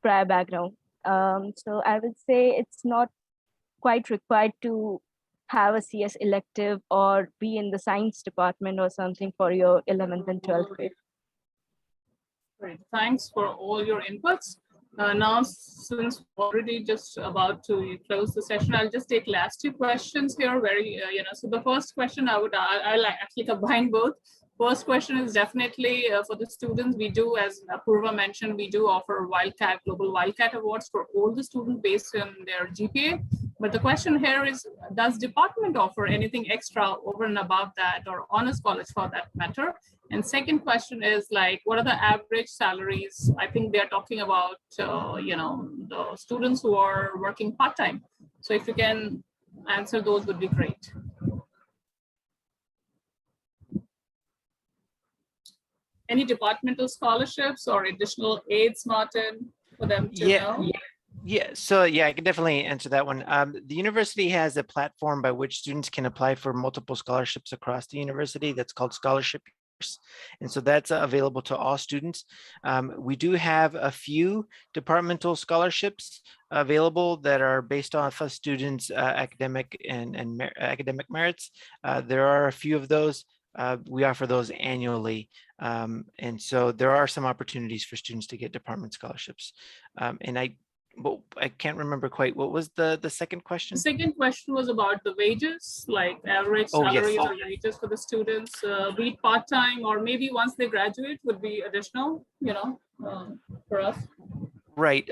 prior background. So I would say it's not quite required to have a CS elective or be in the science department or something for your 11th and 12th grade. Great. Thanks for all your inputs. Now, since we're already just about to close the session, I'll just take last two questions here. So the first question I'll actually combine both. First question is definitely for the students. We do, as Apurva mentioned, we do offer Global Wildcat Awards for all the students based on their GPA. But the question here is, does department offer anything extra over and above that, or honors college for that matter? And second question is like, what are the average salaries? I think they're talking about, the students who are working part-time. So if you can answer those would be great. Any departmental scholarships or additional aids, Martin, for them to know? Yeah, so yeah, I can definitely answer that one. The university has a platform by which students can apply for multiple scholarships across the university that's called Scholarship. And so that's available to all students. We do have a few departmental scholarships available that are based off of students' academic and academic merits. There are a few of those. We offer those annually. And so there are some opportunities for students to get department scholarships. But I can't remember quite. What was the second question? The second question was about the wages, like average salaries or wages for the students, be it part-time or maybe once they graduate would be additional, for us. Right.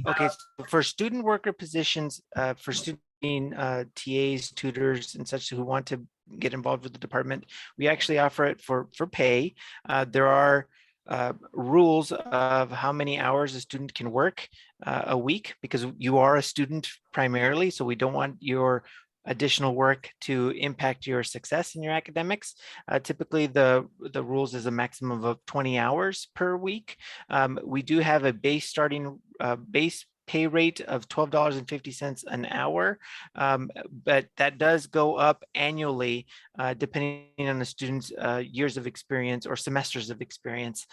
Okay. So for student worker positions, for student TAs, tutors, and such who want to get involved with the department, we actually offer it for pay. There are rules of how many hours a student can work a week, because you are a student primarily, so we don't want your additional work to impact your success in your academics. Typically, the rules is a maximum of 20 hours per week. We do have a base pay rate of $12.50 an hour, but that does go up annually depending on the student's years of experience or semesters of experience.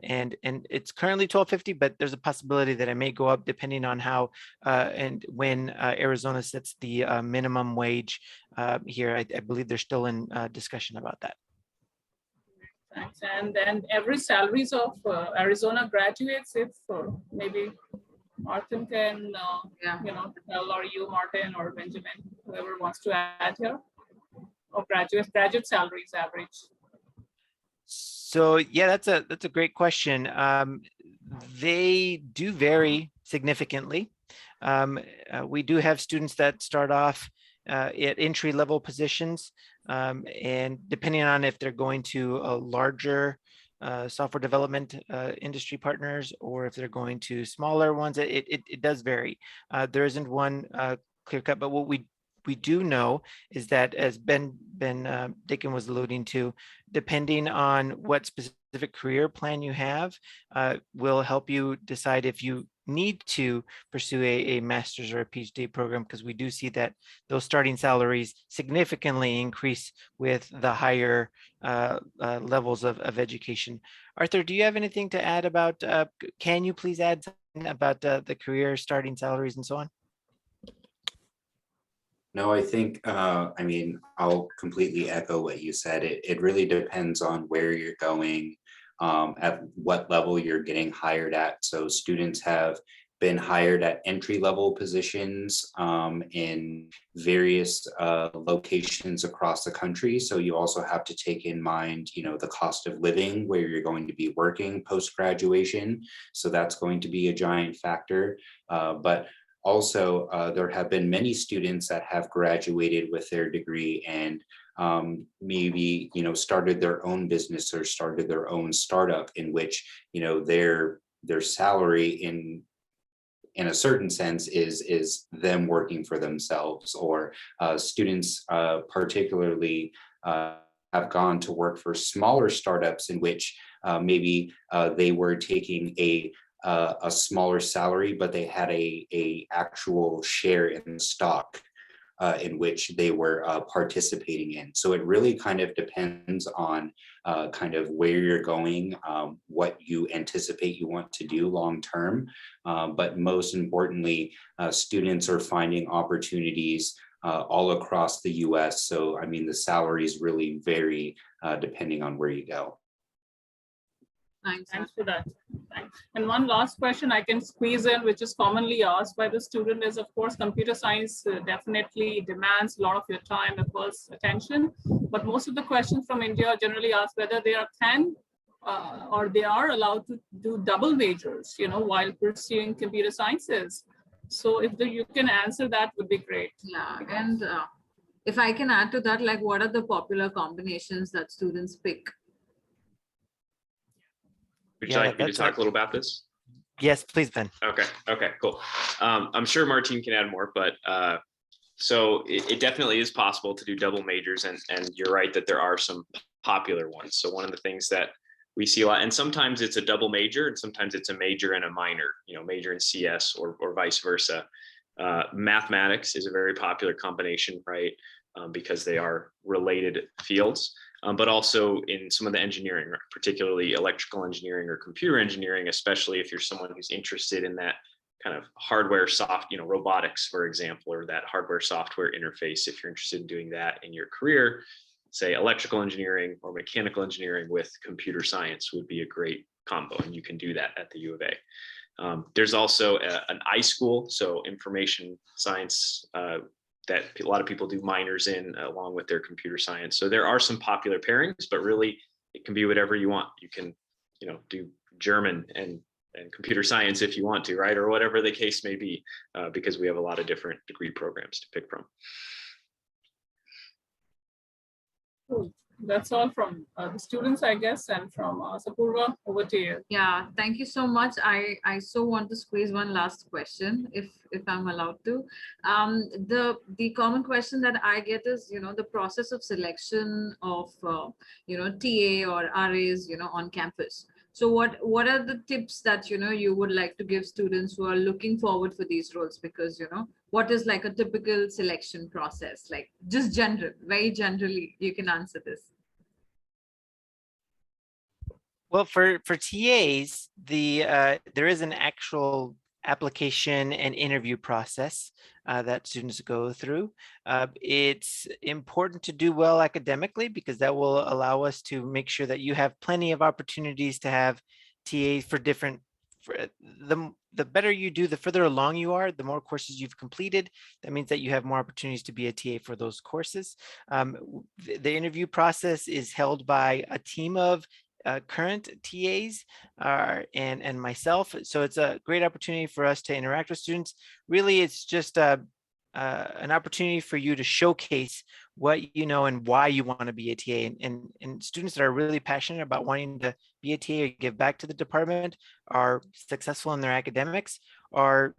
And it's currently $12.50, but there's a possibility that it may go up depending on how and when Arizona sets the minimum wage here. I believe they're still in discussion about that. Thanks. And then average salaries of Arizona graduates, if maybe Martin can, tell, or you, Martin, or Benjamin, whoever wants to add here, or graduate salaries average. So yeah, that's a great question. They do vary significantly. We do have students that start off at entry-level positions. And depending on if they're going to a larger software development industry partners, or if they're going to smaller ones, it does vary. There isn't one clear cut, but what we do know is that, as Ben Dickin was alluding to, depending on what specific career plan you have, will help you decide if you need to pursue a master's or a PhD program, because we do see that those starting salaries significantly increase with the higher levels of education. Arthur, do you have anything to add about, can you please add something about the career starting salaries and so on? No, I think, I mean, I'll completely echo what you said. It really depends on where you're going, at what level you're getting hired at. So students have been hired at entry-level positions in various locations across the country. So you also have to take in mind, you know, the cost of living where you're going to be working post-graduation. So that's going to be a giant factor. But also, there have been many students that have graduated with their degree and maybe, you know, started their own business or started their own startup, in which, you know, their salary in a certain sense is them working for themselves. Or students particularly have gone to work for smaller startups, in which maybe they were taking a smaller salary, but they had a actual share in stock in which they were participating in. So it really kind of depends on kind of where you're going, what you anticipate you want to do long term. But most importantly, students are finding opportunities all across the US. So, I mean, the salaries really vary depending on where you go. Thanks for that. Thanks. And one last question I can squeeze in, which is commonly asked by the student, is, of course, computer science definitely demands a lot of your time, efforts, attention. But most of the questions from India generally ask whether they can or they are allowed to do double majors, you know, while pursuing computer sciences. So if you can answer that, would be great. Yeah, and if I can add to that, like, what are the popular combinations that students pick? Would you like me to talk a little about this? Yes, please, Ben. Okay, cool. I'm sure Martin can add more, but so it definitely is possible to do double majors, and you're right that there are some popular ones. So one of the things that we see a lot, and sometimes it's a double major, and sometimes it's a major and a minor, you know, major in CS or vice versa. Mathematics is a very popular combination, right? Because they are related fields. But also in some of the engineering, particularly electrical engineering or computer engineering, especially if you're someone who's interested in that kind of hardware, robotics, for example, or that hardware software interface. If you're interested in doing that in your career, say electrical engineering or mechanical engineering with computer science would be a great combo, and you can do that at the U of A. There's also an iSchool, so information science, that a lot of people do minors in along with their computer science. So there are some popular pairings, but really it can be whatever you want. You can, you know, do German and computer science if you want to, right? Or whatever the case may be, because we have a lot of different degree programs to pick from. Cool. That's all from the students, I guess, and from Sapurva, over to you. Yeah, thank you so much. I so want to squeeze one last question, if I'm allowed to. The common question that I get is, you know, the process of selection of you know, TA or RAs, you know, on campus. So what are the tips that, you know, you would like to give students who are looking forward for these roles? Because, you know, what is like a typical selection process? Like, just very generally, you can answer this. Well, for TAs, there is an actual application and interview process that students go through. It's important to do well academically, because that will allow us to make sure that you have plenty of opportunities to have TAs for different. The better you do, the further along you are, the more courses you've completed. That means that you have more opportunities to be a TA for those courses. The interview process is held by a team of current TAs and myself. So it's a great opportunity for us to interact with students. Really, it's just an opportunity for you to showcase what you know and why you want to be a TA. And students that are really passionate about wanting to be a TA or give back to the department, are successful in their academics, are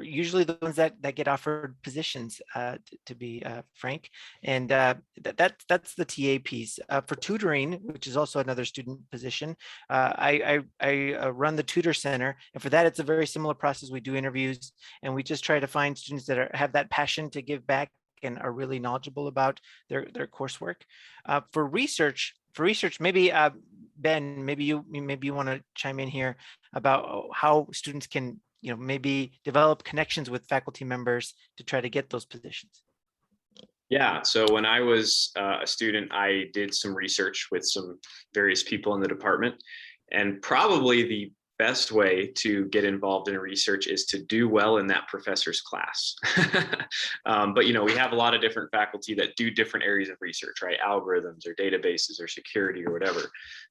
usually the ones that get offered positions, to be frank. And that's the TA piece. For tutoring, which is also another student position, I run the tutor center, and for that it's a very similar process. We do interviews, and we just try to find students that have that passion to give back and are really knowledgeable about their coursework. For research, maybe Ben, maybe you want to chime in here about how students can, maybe develop connections with faculty members to try to get those positions. Yeah, so when I was a student, I did some research with some various people in the department, and probably the best way to get involved in research is to do well in that professor's class. But we have a lot of different faculty that do different areas of research, right? Algorithms or databases or security or whatever.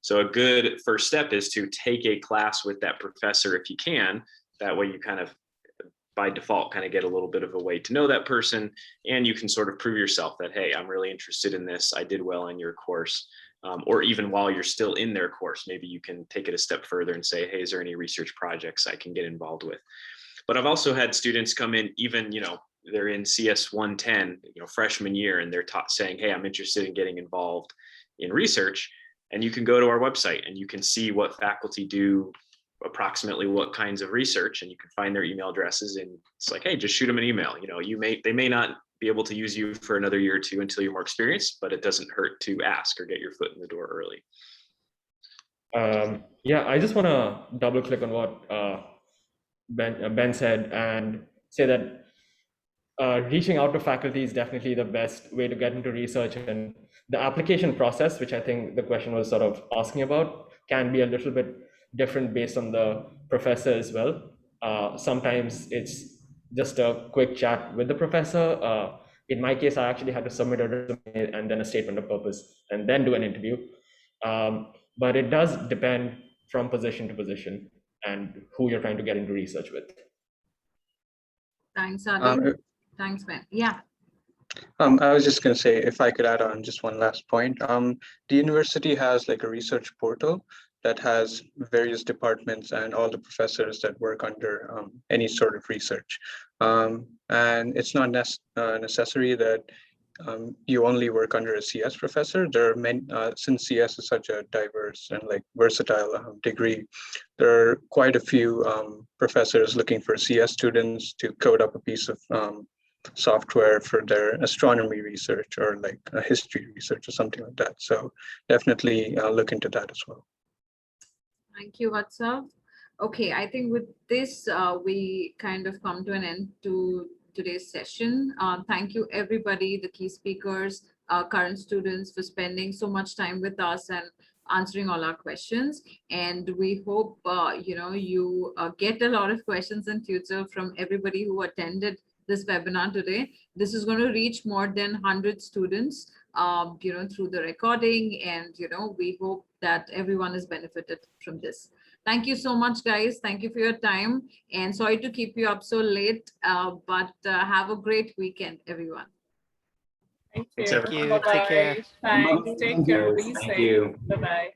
So a good first step is to take a class with that professor if you can. That way you kind of, by default, kind of get a little bit of a way to know that person, and you can sort of prove yourself that, hey, I'm really interested in this. I did well in your course. Or even while you're still in their course, maybe you can take it a step further and say, hey, is there any research projects I can get involved with? But I've also had students come in, even, they're in CS 110, freshman year, and they're saying, hey, I'm interested in getting involved in research. And you can go to our website and you can see what faculty do, approximately what kinds of research, and you can find their email addresses, and it's like, hey, just shoot them an email. They may not be able to use you for another year or two until you're more experienced, but it doesn't hurt to ask or get your foot in the door early. Yeah, I just want to double click on what Ben said, and say that reaching out to faculty is definitely the best way to get into research. And the application process, which I think the question was sort of asking about, can be a little bit different based on the professor as well. Sometimes it's just a quick chat with the professor. In my case, I actually had to submit a resume and then a statement of purpose and then do an interview. But it does depend from position to position and who you're trying to get into research with. Thanks, Adi. Thanks, Ben. Yeah. I was just going to say, if I could add on just one last point. The university has like a research portal that has various departments and all the professors that work under any sort of research. And it's not necessary that you only work under a CS professor. There are many, since CS is such a diverse and like versatile degree, there are quite a few professors looking for CS students to code up a piece of software for their astronomy research or like a history research or something like that. So definitely look into that as well. Thank you, Vatsav. Okay, I think with this, we kind of come to an end to today's session. Thank you, everybody, the key speakers, current students, for spending so much time with us and answering all our questions. And we hope, you get a lot of questions in future from everybody who attended this webinar today. This is going to reach more than 100 students, through the recording, and, we hope that everyone is benefited from this. Thank you so much, guys. Thank you for your time, and sorry to keep you up so late, but have a great weekend, everyone. Thank you. Thank you. Bye-bye. Take care. Thanks. Take care. Be Thank safe. you. Bye-bye.